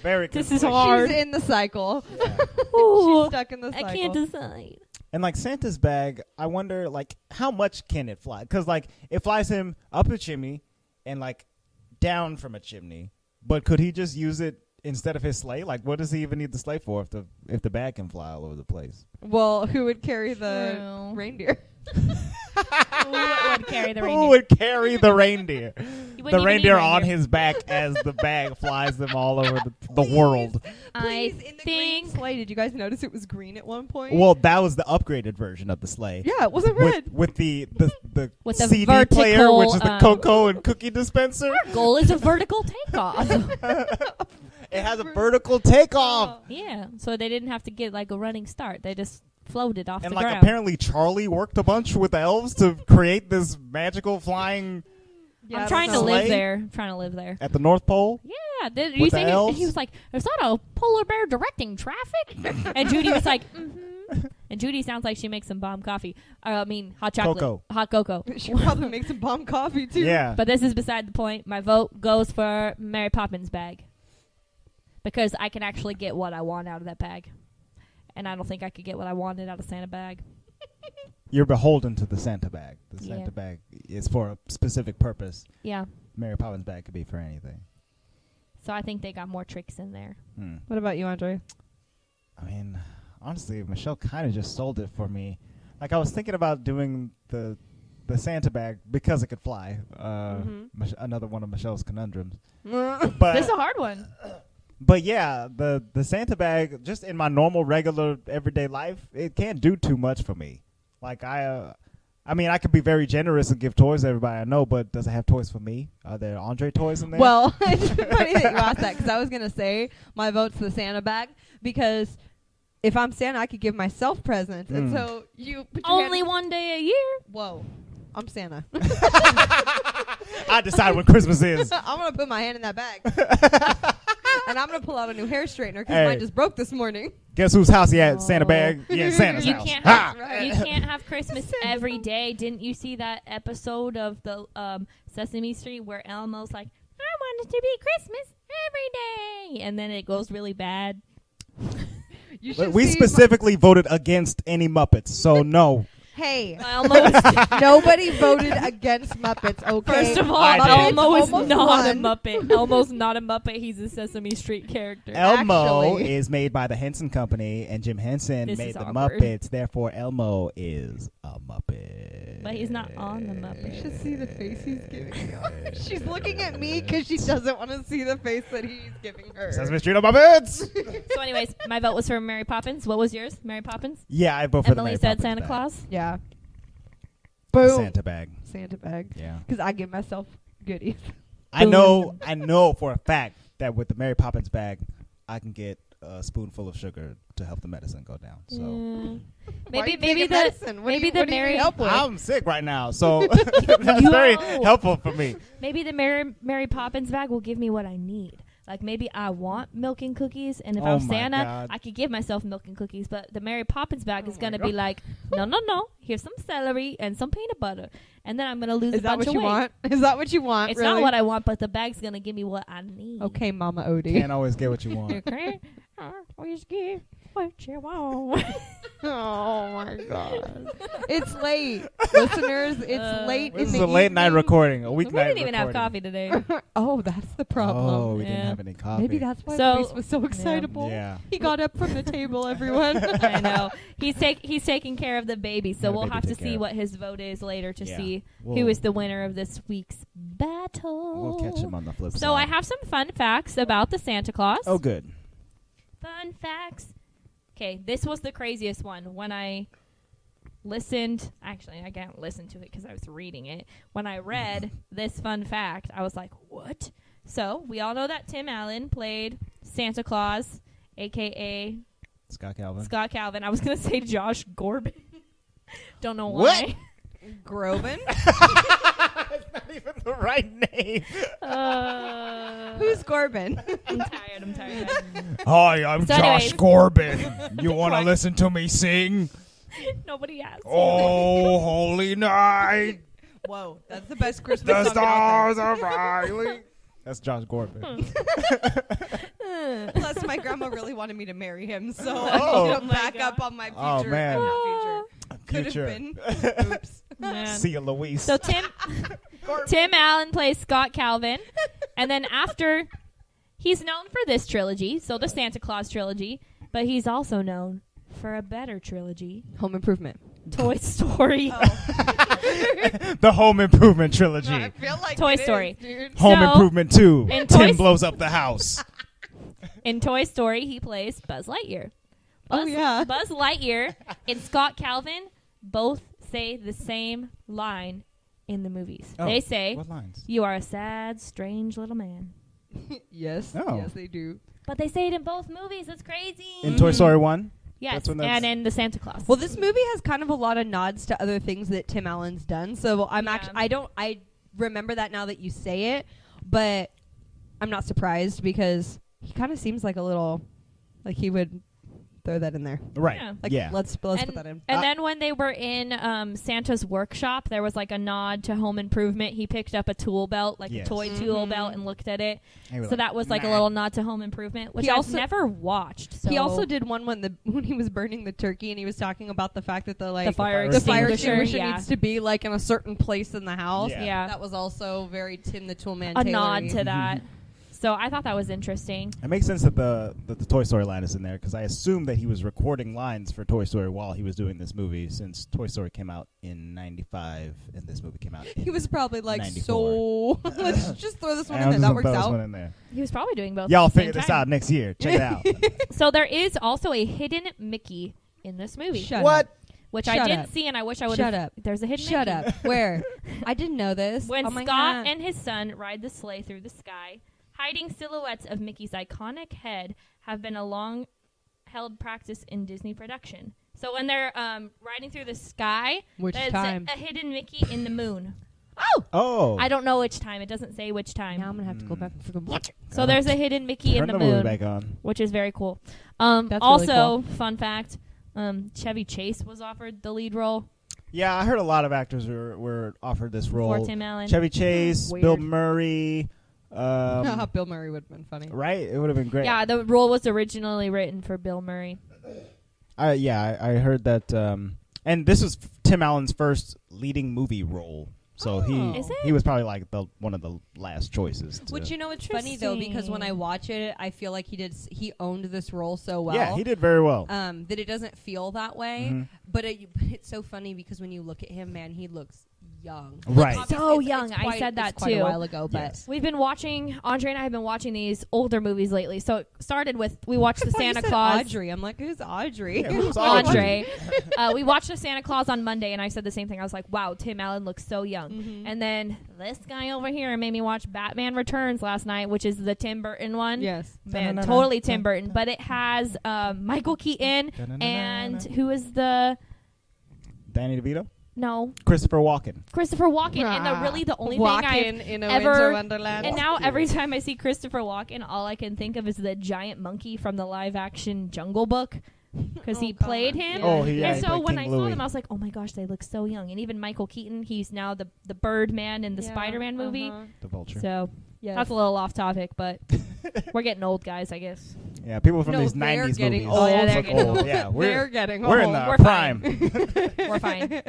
Very This is conflicting. hard. She's in the cycle. Yeah. Ooh, She's stuck in the cycle. I can't decide. And like Santa's bag, I wonder like how much can it fly? Because like it flies him up a chimney and like down from a chimney. But could he just use it instead of his sleigh? Like what does he even need the sleigh for if the bag can fly all over the place? Well, who would carry the True. reindeer? Who would carry the Who reindeer? would carry the reindeer? You The wouldn't even reindeer need on reindeer. his back as the bag flies them all over the world. Please, I in the green think sleigh, did you guys notice it was green at one point? Well, that was the upgraded version of the sleigh. yeah, it wasn't red. With the With the CD player, vertical, which is the cocoa and cookie dispenser. goal is a vertical takeoff. It has a vertical takeoff. Yeah, so they didn't have to get like a running start. They just floated off And the like ground. apparently Charlie worked a bunch with the elves to create this magical flying I'm trying to Sleigh? live there. I'm trying to live there. at the North Pole. Yeah, you With the think elves? he was like, "Is that a polar bear directing traffic?" And Judy was like, And Judy sounds like she makes some bomb coffee. I mean, hot chocolate, Cocoa. hot cocoa. She probably makes some bomb coffee too. Yeah. But this is beside the point. My vote goes for Mary Poppins bag because I can actually get what I want out of that bag, and I don't think I could get what I wanted out of Santa bag. You're beholden to the Santa bag. The Yeah. Santa bag is for a specific purpose. Yeah, Mary Poppins bag could be for anything. so I think they got more tricks in there. What about you, Andre? I mean, honestly, Michelle kind of just sold it for me. Like I was thinking about doing the Santa bag because it could fly. Another one of Michelle's conundrums. But This is a hard one. But yeah, the Santa bag, just in my normal, regular, everyday life, it can't do too much for me. Like I mean, I could be very generous and give toys to everybody I know, but does it have toys for me? Are there Andre toys in there? Well, it's funny that you asked that because I was gonna say my vote's the Santa bag because if I'm Santa, I could give myself presents, and so you put your Only hand- one day a year. Whoa, I'm Santa. I decide when Christmas is. I'm gonna put my hand in that bag, and I'm gonna pull out a new hair straightener because Hey. mine just broke this morning. Guess whose house he at? Santa Oh. bag? Yeah, Santa's You house. can't Ha! have, you can't have Christmas every day. Didn't you see that episode of the Sesame Street where Elmo's like, "I want it to be Christmas every day," and then it goes really bad. You But should we see specifically voted against any Muppets, so no. Hey, Elmo was, nobody voted against Muppets. Okay. first of all, I did. Elmo is Almost not won. a Muppet. Elmo's not a Muppet. He's a Sesame Street character. Elmo Actually. is made by the Henson Company, and Jim Henson This made is the awkward. Muppets. Therefore, Elmo is a Muppet. But he's not on the Muppet. You should see the face he's giving. She's looking at me because she doesn't want to see the face that he's giving her. Sesame Street of Muppets. So, anyways, my vote was for Mary Poppins. What was yours? Mary Poppins. Yeah, I vote for the Emily Mary said Poppins Santa bag. Claus. Yeah. Boom. Santa bag. Santa bag. Yeah. Because I give myself goodies. I know for a fact that with the Mary Poppins bag, I can get a spoonful of sugar to help the medicine go down. So Yeah. Why are you maybe taking the medicine? What do maybe you- the what do you need Mary help with? I'm sick right now, so that's very helpful for me. maybe the Mary Poppins bag will give me what I need. Like maybe I want milk and cookies, and if Oh I'm my Santa, God. I could give myself milk and cookies. But the Mary Poppins bag is my gonna God. be like, no, here's some celery and some peanut butter, and then I'm gonna lose Is a that bunch what of you weight. want? Is that what you want? It's really? not what I want, but the bag's gonna give me what I need. Okay, Mama Odie. Can't always get what you want. Okay. Always give what you want. Oh my god. It's late. Listeners, it's late This in is the a late night evening. recording, a We weeknight didn't even have recording. coffee today. Oh, that's the problem. Oh, we Yeah. didn't have any coffee. Maybe that's why So- Luis was so excitable. Yeah. He got up from the table, everyone. I know. He's taking care of the baby, so Yeah, we'll baby have to take care see of. what his vote is later to Yeah. see who We'll- is the winner of this week's battle. We'll catch him on the flip side. So I have some fun facts about the Santa Claus. Oh, good. Fun facts. Okay, this was the craziest one. When I listened, actually, I can't listen to it because I was reading it. When I read this fun fact, I was like, what? So, we all know that Tim Allen played Santa Claus, a.k.a. Scott Calvin. Scott Calvin. I was going to say Josh Corbin. Don't know What? why. Groban? That's not even the right name. Who's Corbin? I'm tired. Hi, I'm So anyways- Corbin. You want to What? listen to me sing? Nobody asked. Oh, holy night, Whoa, that's the best Christmas the song out stars are brightly. That's Josh Corbin. there. Plus, my grandma really wanted me to marry him, so Oh. I need Oh to my back God. up on my future. Oh, man. Not future. Could have Future. been. Oops. Man. See you, Luis. So Tim Allen plays Scott Calvin, and then after he's known for this trilogy, so the Santa Claus trilogy, but he's also known for a better trilogy, Home Improvement. Toy Story. The Home Improvement trilogy. I feel like Toy it is, Story. dude. Home So, Improvement 2. in Tim Toy- blows up the house. In Toy Story, he plays Buzz Lightyear. Oh, yeah. Buzz Lightyear and Scott Calvin both say the same line in the movies. Oh, They say, What lines? "You are a sad, strange little man." Yes. Oh. Yes, they do. But they say it in both movies. That's crazy. In Toy Story 1? Yes, That's when that's- and in the Santa Claus. Well, this movie has kind of a lot of nods to other things that Tim Allen's done. So I'm Yeah. actually I remember that now that you say it, but I'm not surprised because he kind of seems like a little like he would throw that in there. Right. Yeah. Like Yeah. let's put that in. And then when they were in Santa's workshop, there was like a nod to Home Improvement. He picked up a tool belt, like Yes. a toy tool belt, and looked at it. He was So that was like a "Nah." little nod to Home Improvement, which He I've also- never watched. So He also did one when he was burning the turkey and he was talking about the fact that the fire fire extinguisher, extinguisher yeah. needs to be like in a certain place in the house. Yeah. Yeah. That was also very Tim the Toolman a Taylor-y. nod to that. So I thought that was interesting. It makes sense that the Toy Story line is in there because I assume that he was recording lines for Toy Story while he was doing this movie, since Toy Story came out in '95 and this movie came out. He was probably like, 94. so let's just throw this one And in there. I'll That just works throw this out. one in there. He was probably doing both. Y'all at the same figure this time. out next year. Check it out. So there is also a hidden Mickey in this movie, Shut What? up. which Shut I didn't up. see, and I wish I would. Shut up. There's a hidden Shut Mickey. up. Where? I didn't know this. When oh my Scott God. and his son ride the sleigh through the sky, hiding silhouettes of Mickey's iconic head have been a long-held practice in Disney production. So when they're riding through the sky, Which there's time? a hidden Mickey in the moon. Oh. I don't know which time. It doesn't say which time. Now I'm gonna have to go back and freaking watch it. So there's a hidden Mickey Turn in the movie moon, back on. which is very cool. That's really Also, cool. fun fact, Chevy Chase was offered the lead role Yeah, I heard a lot of actors were offered this for role. Tim Allen. Chevy Chase, Weird. Bill Murray. Bill Murray would have been funny. Right? It would have been great. Yeah, the role was originally written for Bill Murray. I heard that. And this was Tim Allen's first leading movie role. So Is it? he was probably like one of the last choices. Which you know, it's funny though because when I watch it, I feel like he owned this role so well. Yeah, he did very well. That it doesn't feel that way. Mhm. But it's so funny because when you look at him, man, he looks young. Right. Obviously, So it's young. I quite- said that it's quite too. a while ago, but Yes. We've been watching, Andre and I have been watching these older movies lately. So it started with, we watched I the thought you Santa said Claus. Audrey. I'm like, who's Audrey? Yeah, who's Andre. We watched the Santa Claus on Monday, and I said the same thing. I was like, wow, Tim Allen looks so young. Mhm. And then this guy over here made me watch Batman Returns last night, which is the Tim Burton one. Yes. Man, totally Tim Burton. But it has Michael Keaton and who is the... Danny DeVito? No, Christopher Walken. Christopher Walken. And the only thing I've in a ever- Winter Wonderland. And now every time I see Christopher Walken, all I can think of is the giant monkey from the live-action Jungle Book, because he Oh, played God. him. Yeah. Oh, he And so played when King I saw Louis. them, I was like, oh my gosh, they look so young. And even Michael Keaton, he's now the Birdman in the Spider-Man movie. Uh-huh. The Vulture. So Yes. that's a little off topic, but we're getting old, guys, I guess. Yeah, people from No, these they're 90s getting movies. old. Yeah, they're look getting old. old. Yeah, They're getting we're in old. the We're prime. We're fine.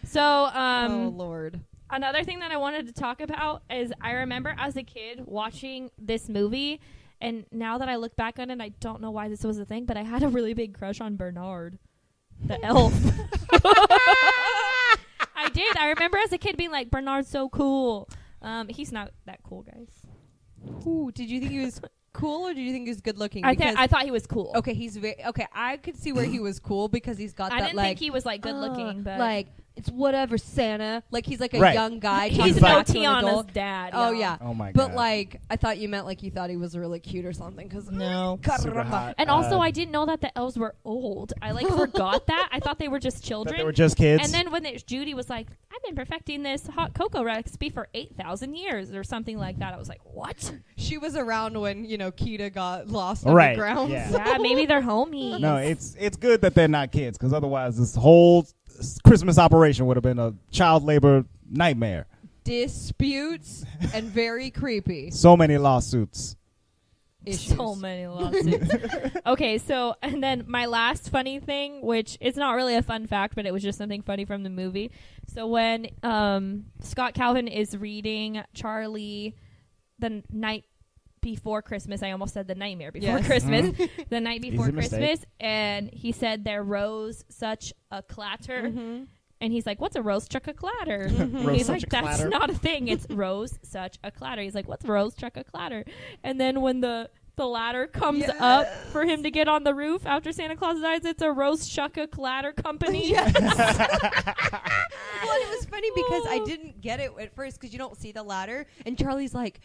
So, Oh Lord. another thing that I wanted to talk about is I remember as a kid watching this movie, and now that I look back on it, I don't know why this was a thing, but I had a really big crush on Bernard, the elf. I did. I remember as a kid being like, Bernard's so cool. He's not that cool, guys. Ooh, did you think he was cool or did you think he was good looking? I thought he was cool. Okay, he's very okay. I could see where he was cool because he's got I that didn't like think he was like good looking, but like it's whatever Santa. Like he's like a Right. young guy. he's talking no back to an Tiana's adult. dad. Oh y'all. yeah. Oh my god. But like I thought you meant like you thought he was really cute or something. Cause No. Super hot. And also, I didn't know that the elves were old. I like forgot that. I thought they were just that children. they were just kids. And then when Judy was like, I've been perfecting this hot cocoa recipe for 8,000 years or something like that. I was like, what? she was around when Kita got lost Right, underground. yeah. Yeah, maybe they're homies. no, it's good that they're not kids because otherwise this whole Christmas operation would have been a child labor nightmare. Disputes and very creepy So many lawsuits. issues. So many lawsuits. Okay, so, and then my last funny thing, which is not really a fun fact, but it was just something funny from the movie. So when Scott Calvin is reading Charlie the night before Christmas, I almost said the nightmare before Yes. Christmas, the night before Easy mistake. Christmas, and he said there rose such a clatter. Mm-hmm. And he's like, what's a rose chuck a clatter? Rose He's such like, a that's clatter. not a thing. It's rose such a clatter. He's like, what's rose chuck a clatter? And then when the ladder comes Yes. up for him to get on the roof after Santa Claus dies, it's a rose chuck a clatter company. Yes. Well, and it was funny because I didn't get it at first because you don't see the ladder, and Charlie's like,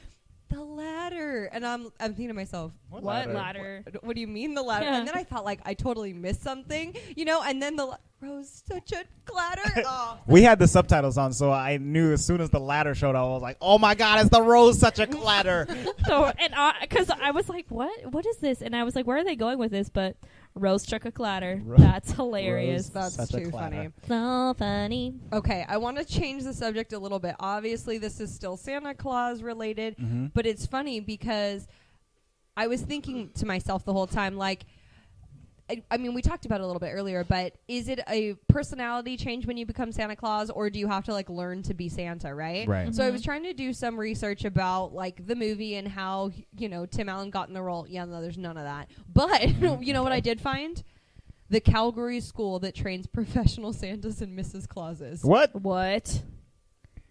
the ladder, and I'm thinking to myself, What ladder? what do you mean the ladder? Yeah. And then I thought like I totally missed something, and then the rose such a clatter. Oh. We had the subtitles on, so I knew as soon as the ladder showed up, I was like, "Oh my god, it's the rose such a clatter!" So, and because I was like, what is this? And I was like, where are they going with this? But rose chuck a clatter. That's hilarious. Rose. That's Such a too clatter. funny. So funny. Okay, I want to change the subject a little bit. Obviously, this is still Santa Claus related, but it's funny because I was thinking to myself the whole time, like, I mean, we talked about it a little bit earlier, but is it a personality change when you become Santa Claus, or do you have to, like, learn to be Santa, right? Right. So I was trying to do some research about, like, the movie and how, Tim Allen got in the role. Yeah, no, there's none of that. But, you know what I did find? The Calgary school that trains professional Santas and Mrs. Clauses. What? What?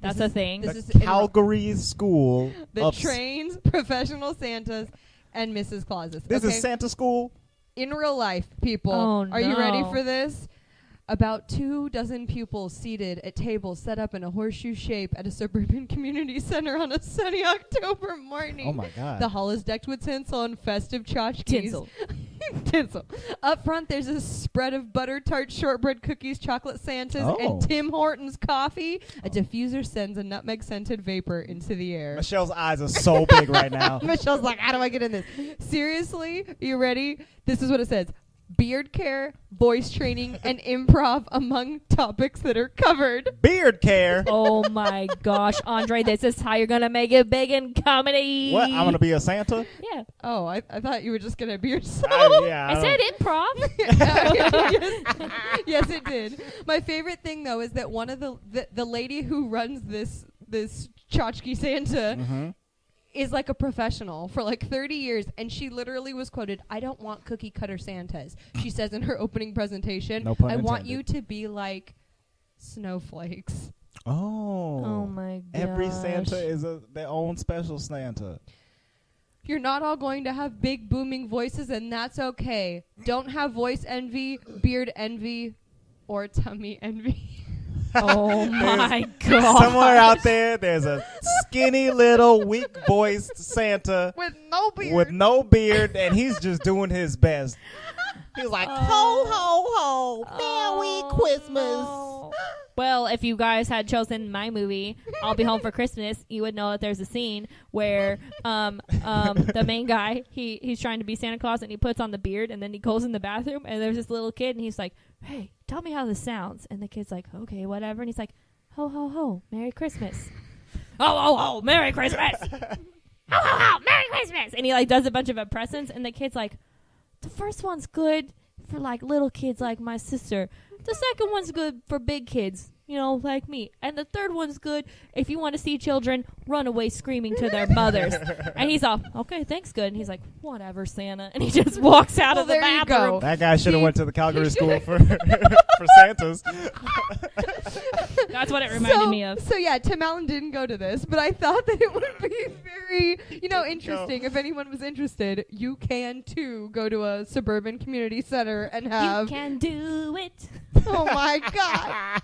That's This a is- thing. this The is Calgary School. that of trains professional Santas and Mrs. Clauses. This okay? is Santa School. In real life, people. Oh, Are you ready no. for this? About 24 pupils seated at tables set up in a horseshoe shape at a suburban community center on a sunny October morning. Oh my god. The hall is decked with tinsel and festive tchotchkes. Tinsel. Tinsel. Up front, there's a spread of butter tart shortbread cookies, chocolate Santas, Oh. and Tim Hortons coffee. A diffuser sends a nutmeg-scented vapor into the air. Michelle's eyes are so big right now. Michelle's like, how do I get in this? Seriously? Are you ready? This is what it says. Beard care, voice training, and improv among topics that are covered. Beard care. Oh my gosh, Andre, this is how you're gonna make it big in comedy. What? I'm gonna be a Santa? Yeah, Oh, I thought you were just going to be yourself. Yeah. I said improv. Yes, it did. My favorite thing, though, is that one of the lady who runs this tchotchke Santa Mm-hmm. is like a professional for like 30 years, and she literally was quoted, "I don't want cookie cutter Santas." She says in her opening presentation, No pun "I want intended. you to be like snowflakes." Oh. Oh my gosh. Every Santa is their own special Santa. You're not all going to have big booming voices, and that's okay. Don't have voice envy, beard envy, or tummy envy. Oh my god. Somewhere out there's a skinny little weak-voiced Santa With no beard. with no beard, and he's just doing his best. He's like, ho, ho, ho, Merry Christmas. No. Well, if you guys had chosen my movie, I'll Be Home for Christmas, you would know that there's a scene where the main guy, he's trying to be Santa Claus, and he puts on the beard, and then he goes in the bathroom, and there's this little kid, and he's like, hey, tell me how this sounds. And the kid's like, okay, whatever. And he's like, ho, ho, ho, Merry Christmas. Ho, ho, ho, Merry Christmas. Ho, ho, ho, Merry Christmas. And he like does a bunch of impressions, and the kid's like, the first one's good for like little kids like my sister. The second one's good for big kids, you know, like me. And the third one's good if you want to see children run away screaming to their mothers. And he's all, okay, thanks, good. And he's like, whatever, Santa. And he just walks out of the there you bathroom. go. That guy should have went to the Calgary school for for Santas. That's what it reminded me of. So yeah, Tim Allen didn't go to this, but I thought that it would be very, interesting. If anyone was interested, you can too go to a suburban community center and have. You can do it. Oh my God.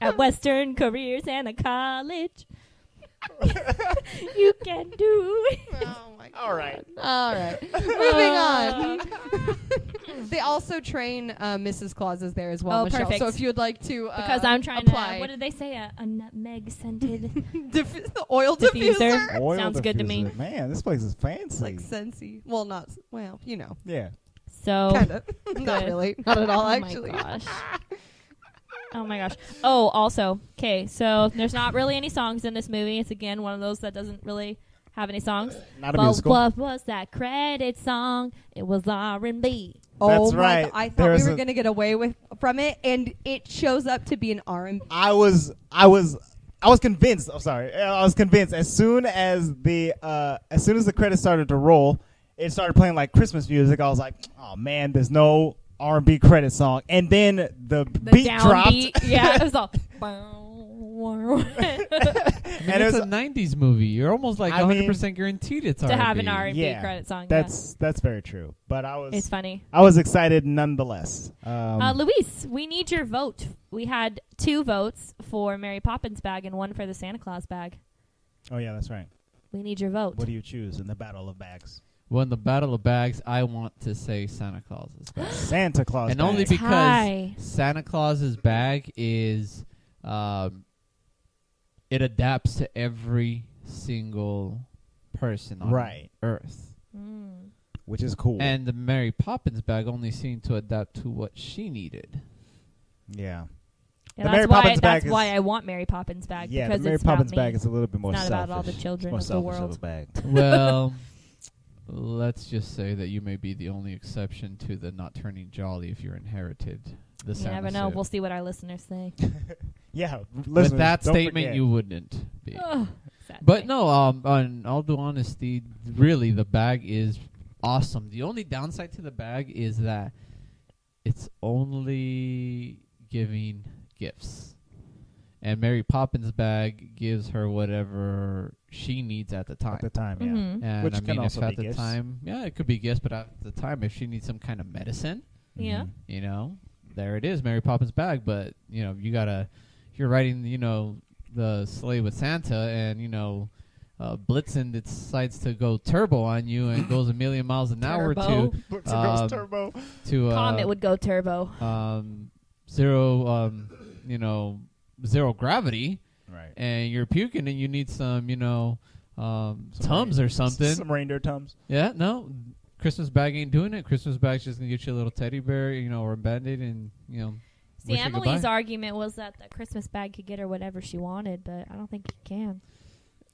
At Western Careers and a college. You can do it. Oh my God. All right. All right. Moving on. They also train Mrs. Clauses there as well, Oh, Michelle. perfect. So if you would like to Because I'm trying apply. to, what did they say? A nutmeg scented The oil diffuser. diffuser. Oil Sounds good to me. diffuser. Man, this place is fancy. Like Scentsy. Well, not, well, Yeah. So kind of. Not really. Not at all, actually. Oh my gosh. Oh my gosh. Oh, also, okay, so there's not really any songs in this movie. It's again one of those that doesn't really have any songs. Not a But musical. what was that credit song? It was R&B. Oh That's my right. God. I thought There's we were a- going to get away from it, and it shows up to be an R&B. I was convinced. I'm sorry. I was convinced as soon as the credits started to roll, it started playing like Christmas music. I was like, oh man, there's no R&B credit song. And then the beat dropped. downbeat. Yeah, it was all. And it's a 90s movie. You're almost like 100% guaranteed it's to R&B. have an R&B Yeah, credit song. That's very true. But it's funny. I was excited nonetheless. Luis, we need your vote. We had 2 votes for Mary Poppins bag and 1 for the Santa Claus bag. Oh yeah, that's right. We need your vote. What do you choose in the Battle of Bags? Well, in the Battle of Bags, I want to say Santa Claus's bag. Santa Claus. And bag. only because Tie. Santa Claus's bag is, it adapts to every single person on Earth. Mm. Which is cool. And the Mary Poppins bag only seemed to adapt to what she needed. Yeah. Yeah, The Mary that's Poppins bag why I want Mary Poppins bag. Yeah, because the Mary it's about Poppins me. bag is a little bit more It's not selfish. about all the children More of the selfish world. of a bag. Well, let's just say that you may be the only exception to the not turning jolly if you're inherited the You Santa never know. suit. We'll see what our listeners say. Yeah. With that don't statement, forget. you wouldn't be. Ugh, sad But day. no, on all due honesty, really, the bag is awesome. The only downside to the bag is that it's only giving gifts. And Mary Poppins' bag gives her whatever she needs at the time. At the time, yeah. Mhm. And Which I can mean, also if at be the gifts. time, yeah, it could be gifts, but at the time, if she needs some kind of medicine, Yeah. Mhm. you know, there it is, Mary Poppins' bag. But, you know, you gotta, if you're riding, you know, the sleigh with Santa and, you know, Blitzen decides to go turbo on you and goes a million miles an hour Turbo. Goes turbo. to Comet would go turbo. zero, you know, zero gravity, Right. and you're puking and you need some, you know, Tums or something. Some reindeer Tums. Yeah, no, Christmas bag ain't doing it. Christmas bag's just gonna get you a little teddy bear, you know, or a Band-Aid, and you know. See, wish you Emily's goodbye. argument was that the Christmas bag could get her whatever she wanted, but I don't think it can.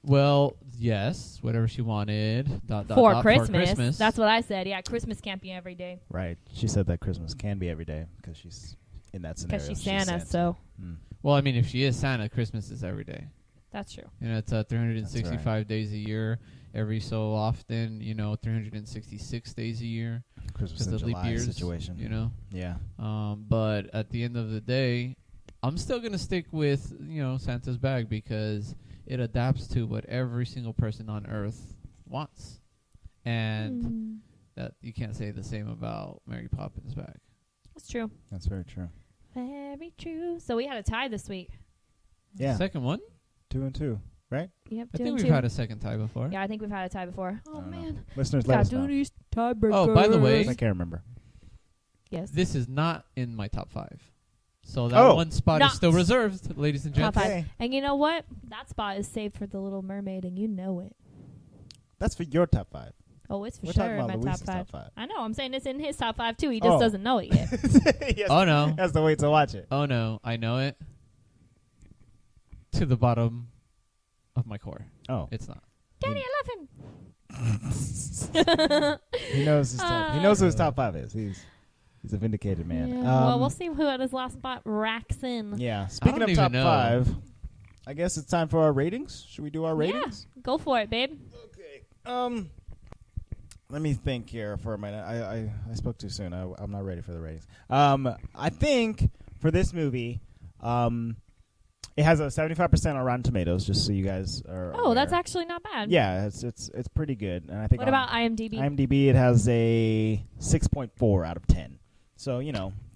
Well, yes, whatever she wanted. For Christmas. That's what I said. Yeah, Christmas can't be every day. Right. She said that Christmas can be every day because she's in that scenario. Because she's Santa, so Mm. Well, I mean, if she is Santa, Christmas is every day. that's true. You know, it's 365 days a year. Every so often, you know, 366 days a year. Christmas Because in the leap July years, situation. you know. Yeah. But at the end of the day, I'm still gonna stick with, you know, Santa's bag because it adapts to what every single person on Earth wants, and that you can't say the same about Mary Poppins' bag. That's true. That's very true. Very true. So we had a tie this week. Yeah. Second one. 2-2. Right? Yep. I 2 think and we've 2. had a second tie before. Yeah, I think we've had a tie before. I Oh don't know. man. Listeners, let us know. Tiebreaker. Oh, by the way, I can't remember. Yes. This is not in my top 5. So that one spot Not is still reserved, ladies and Top gents. 5. And you know what? That spot is saved for the Little Mermaid, and you know it. That's for your top 5. Oh, it's for We're sure talking in about my Luis's top 5. top 5. I know. I'm saying it's in his top 5 too. He just doesn't know it yet. Yes. Oh no. That's the way to watch it. Oh no, I know it. To the bottom of my core. Oh. It's not. Daddy, I love him. He knows his top. He knows who his top 5 is. He's a vindicated man. Yeah, well, we'll see who at his last spot racks in. Yeah. Speaking of top 5, I guess it's time for our ratings. Should we do our ratings? Yeah, go for it, babe. Okay. Let me think here for a minute. I spoke too soon. I'm not ready for the ratings. I think for this movie, it has a 75% on Rotten Tomatoes. Just so you guys are. Oh, aware. That's actually not bad. Yeah, it's pretty good. And I think. What about IMDb? IMDb, it has a 6.4 out of 10. So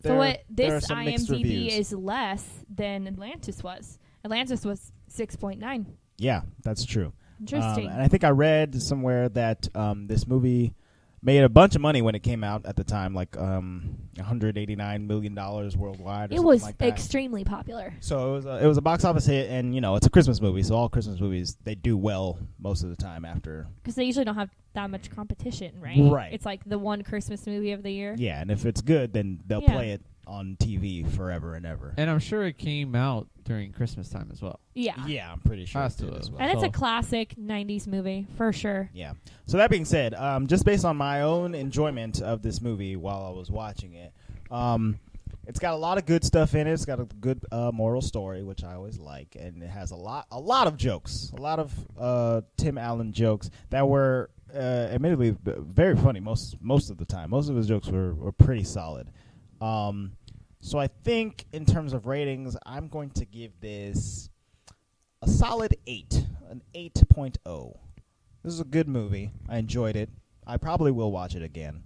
there are some mixed IMDb reviews. is less than Atlantis was. Atlantis was 6.9. Yeah, that's true. Interesting. And I think I read somewhere that this movie made a bunch of money when it came out at the time, like $189 million worldwide. It was like that. extremely popular. So it was a box office hit, and it's a Christmas movie, so all Christmas movies they do well most of the time after. Because they usually don't have that much competition, right? Right. It's like the one Christmas movie of the year. Yeah, and if it's good, then they'll play it on TV forever and ever. And I'm sure it came out during Christmas time as well. Yeah. Yeah, I'm pretty sure Has it did to as well. And it's a classic 90s movie, for sure. Yeah. So that being said, just based on my own enjoyment of this movie while I was watching it, it's got a lot of good stuff in it. It's got a good moral story, which I always like, and it has a lot of jokes, a lot of Tim Allen jokes that were admittedly very funny most of the time. Most of his jokes were pretty solid. So I think in terms of ratings, I'm going to give this a solid 8, an 8.0. This is a good movie. I enjoyed it. I probably will watch it again.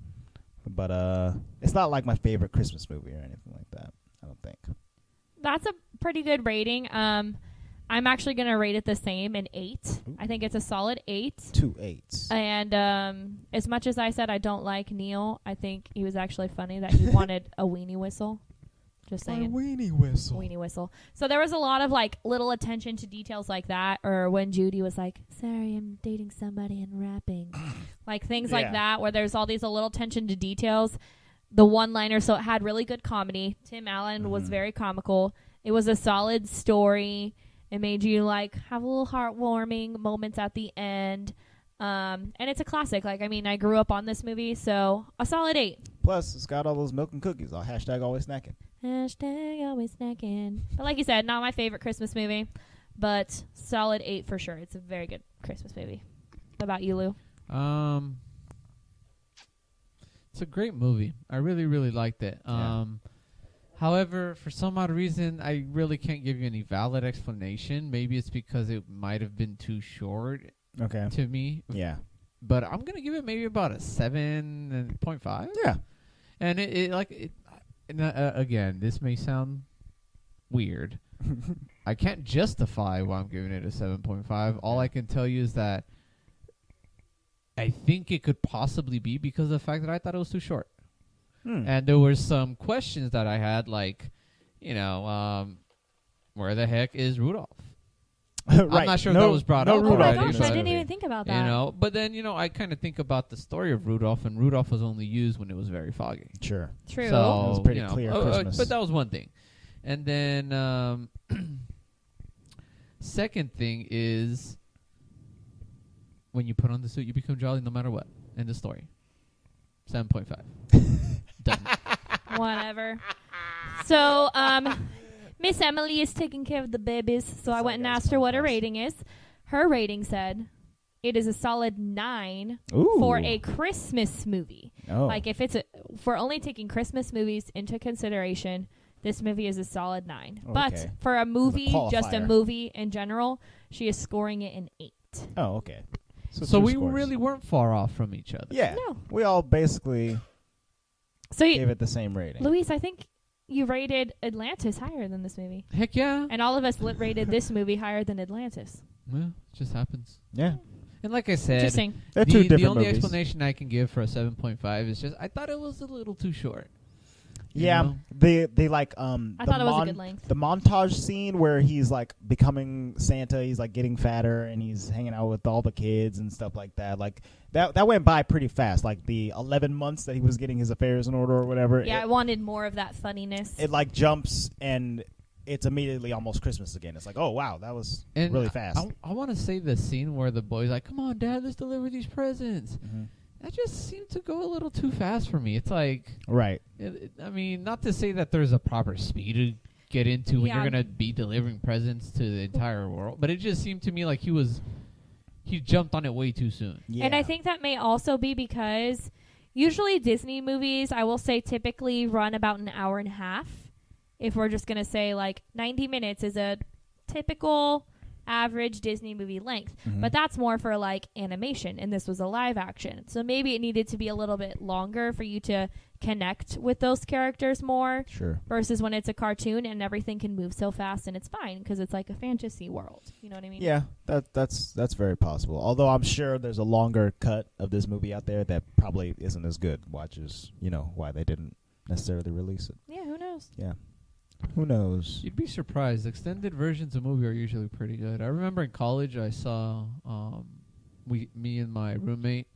But it's not like my favorite Christmas movie or anything like that, I don't think. That's a pretty good rating. I'm actually going to rate it the same, an 8. Ooh. I think it's a solid 8. 2 8s. And as much as I said I don't like Neil, I think he was actually funny that he wanted a weenie whistle. Just saying. Weenie whistle. Weenie whistle. So there was a lot of like little attention to details like that, or when Judy was like, "Sorry, I'm dating somebody and rapping," like things like that, where there's all these little attention to details. The one-liner, so it had really good comedy. Tim Allen was very comical. It was a solid story. It made you like have a little heartwarming moments at the end. And it's a classic. Like, I mean, I grew up on this movie, so a solid 8. Plus, it's got all those milk and cookies. Hashtag always snacking. Hashtag always snacking. But like you said, not my favorite Christmas movie, but solid 8 for sure. It's a very good Christmas movie. What about you, Lou? It's a great movie. I really, really liked it. However, for some odd reason, I really can't give you any valid explanation. Maybe it's because it might have been too short to me. Yeah. But I'm going to give it maybe about a 7.5. Yeah. And again, this may sound weird. I can't justify why I'm giving it a 7.5. All I can tell you is that I think it could possibly be because of the fact that I thought it was too short. And there were some questions that I had, like, where the heck is Rudolph? Right. I'm not sure if that was brought up Rudolph. already. Oh my gosh, I didn't even think about that. But then, I kind of think about the story of Rudolph, and Rudolph was only used when it was very foggy. Sure. True. So, it was pretty clear Christmas. But that was one thing. And then, second thing is, when you put on the suit, you become jolly no matter what. End of story. 7.5. Done. Whatever. So, Miss Emily is taking care of the babies, so I went and asked her what her rating is. Her rating said it is a solid 9 for a Christmas movie. Oh. Like, if it's for only taking Christmas movies into consideration, this movie is a solid 9. Okay. But for a movie, just a movie in general, she is scoring it an 8. Oh, okay. So we really weren't far off from each other. Yeah. No. We all basically gave it the same rating. Luis, I think you rated Atlantis higher than this movie. Heck yeah. And all of us rated this movie higher than Atlantis. Well, it just happens. Yeah. And like I said, they're two different the only movies. explanation I can give for a 7.5 is just I thought it was a little too short. Yeah, they like I thought it was a good length. The montage scene where he's like becoming Santa, he's like getting fatter and he's hanging out with all the kids and stuff like that. Like that went by pretty fast. Like the 11 months that he was getting his affairs in order or whatever. Yeah, I wanted more of that funniness. It like jumps and it's immediately almost Christmas again. It's like, oh wow, that was really fast. I want to say the scene where the boy's like, "Come on, Dad, let's deliver these presents." Mm-hmm. That just seemed to go a little too fast for me. It's like, right. I mean, not to say that there's a proper speed to get into when you're gonna be delivering presents to the entire world, but it just seemed to me like he jumped on it way too soon. Yeah. And I think that may also be because usually Disney movies, I will say, typically run about an hour and a half. If we're just gonna say like 90 minutes is a typical average Disney movie length, but that's more for like animation, and this was a live action, so maybe it needed to be a little bit longer for you to connect with those characters more. Sure. Versus when it's a cartoon and everything can move so fast and it's fine because it's like a fantasy world. You know what I mean? Yeah, that's very possible. Although I'm sure there's a longer cut of this movie out there that probably isn't as good. Watches, why they didn't necessarily release it. Yeah, who knows? Yeah. Who knows? You'd be surprised. Extended versions of movie are usually pretty good. I remember in college I saw, me and my roommate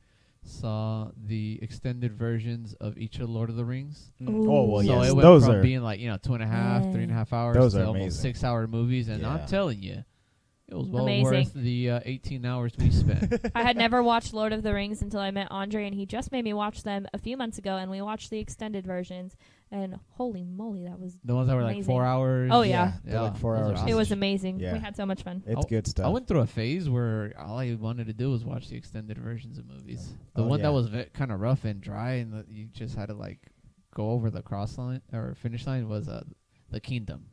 saw the extended versions of each of Lord of the Rings. Oh, well, so yes. it went Those from are being like, 2.5, 3.5 hours those to are almost amazing. 6-hour movies. And I'm telling you, it was well Amazing. worth the 18 hours we spent. I had never watched Lord of the Rings until I met Andre, and he just made me watch them a few months ago, and we watched the extended versions, and holy moly, that was the ones that were amazing. like 4 hours. Oh, yeah. They're like 4 hours. It was amazing. Yeah. We had so much fun. It's good stuff. I went through a phase where all I wanted to do was watch the extended versions of movies. The one that was kind of rough and dry, and you just had to like go over the cross line or finish line was The Kingdom.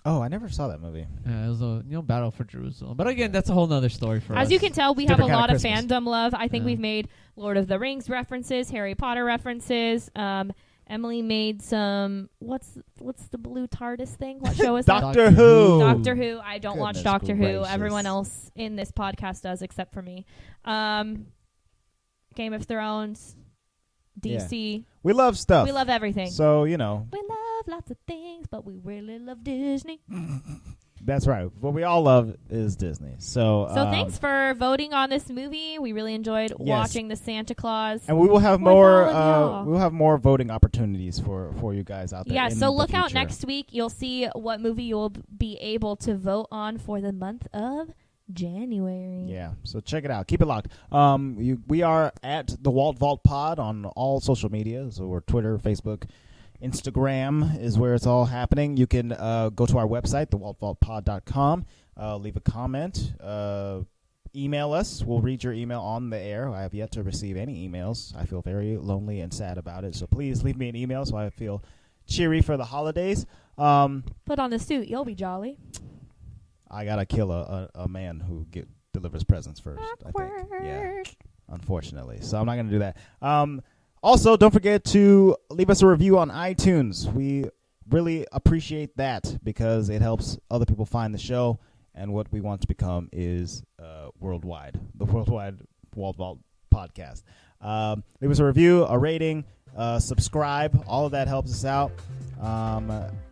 Oh, I never saw that movie. It was a Battle for Jerusalem. But again, that's a whole nother story for us. As you can tell, we have a Different lot kind of of Christmas. fandom love. I think we've made Lord of the Rings references, Harry Potter references. Emily made some. What's the blue TARDIS thing? What show is that? Doctor Who. Doctor Who. I don't watch Goodness Doctor Who. gracious. Everyone else in this podcast does, except for me. Game of Thrones, DC. We love stuff. We love everything. So, We love lots of things, but we really love Disney. That's right. What we all love is Disney. So thanks for voting on this movie. We really enjoyed watching the Santa Claus. And we will have more voting opportunities for you guys out there. Yeah, so look out future. next week. You'll see what movie you'll be able to vote on for the month of January. Yeah, so check it out. Keep it locked. We are at the Walt Vault Pod on all social media. So we're Twitter, Facebook, Instagram is where it's all happening. You can go to our website, thewaltvaultpod.com, leave a comment, email us. We'll read your email on the air. I have yet to receive any emails. I feel very lonely and sad about it. So please leave me an email so I feel cheery for the holidays. Put on the suit. You'll be jolly. I got to kill a man who delivers presents first, Awkward. I think. Yeah, unfortunately. So I'm not going to do that. Also, don't forget to leave us a review on iTunes. We really appreciate that because it helps other people find the show. And what we want to become is worldwide, the worldwide Walt Vault podcast. Leave us a review, a rating, subscribe. All of that helps us out.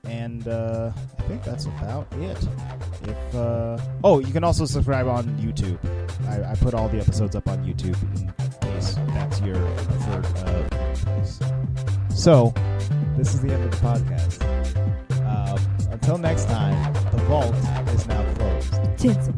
And I think that's about it. You can also subscribe on YouTube. I put all the episodes up on YouTube in case that's your preferred place. So, this is the end of the podcast. Until next time, the vault is now closed. Tinsel.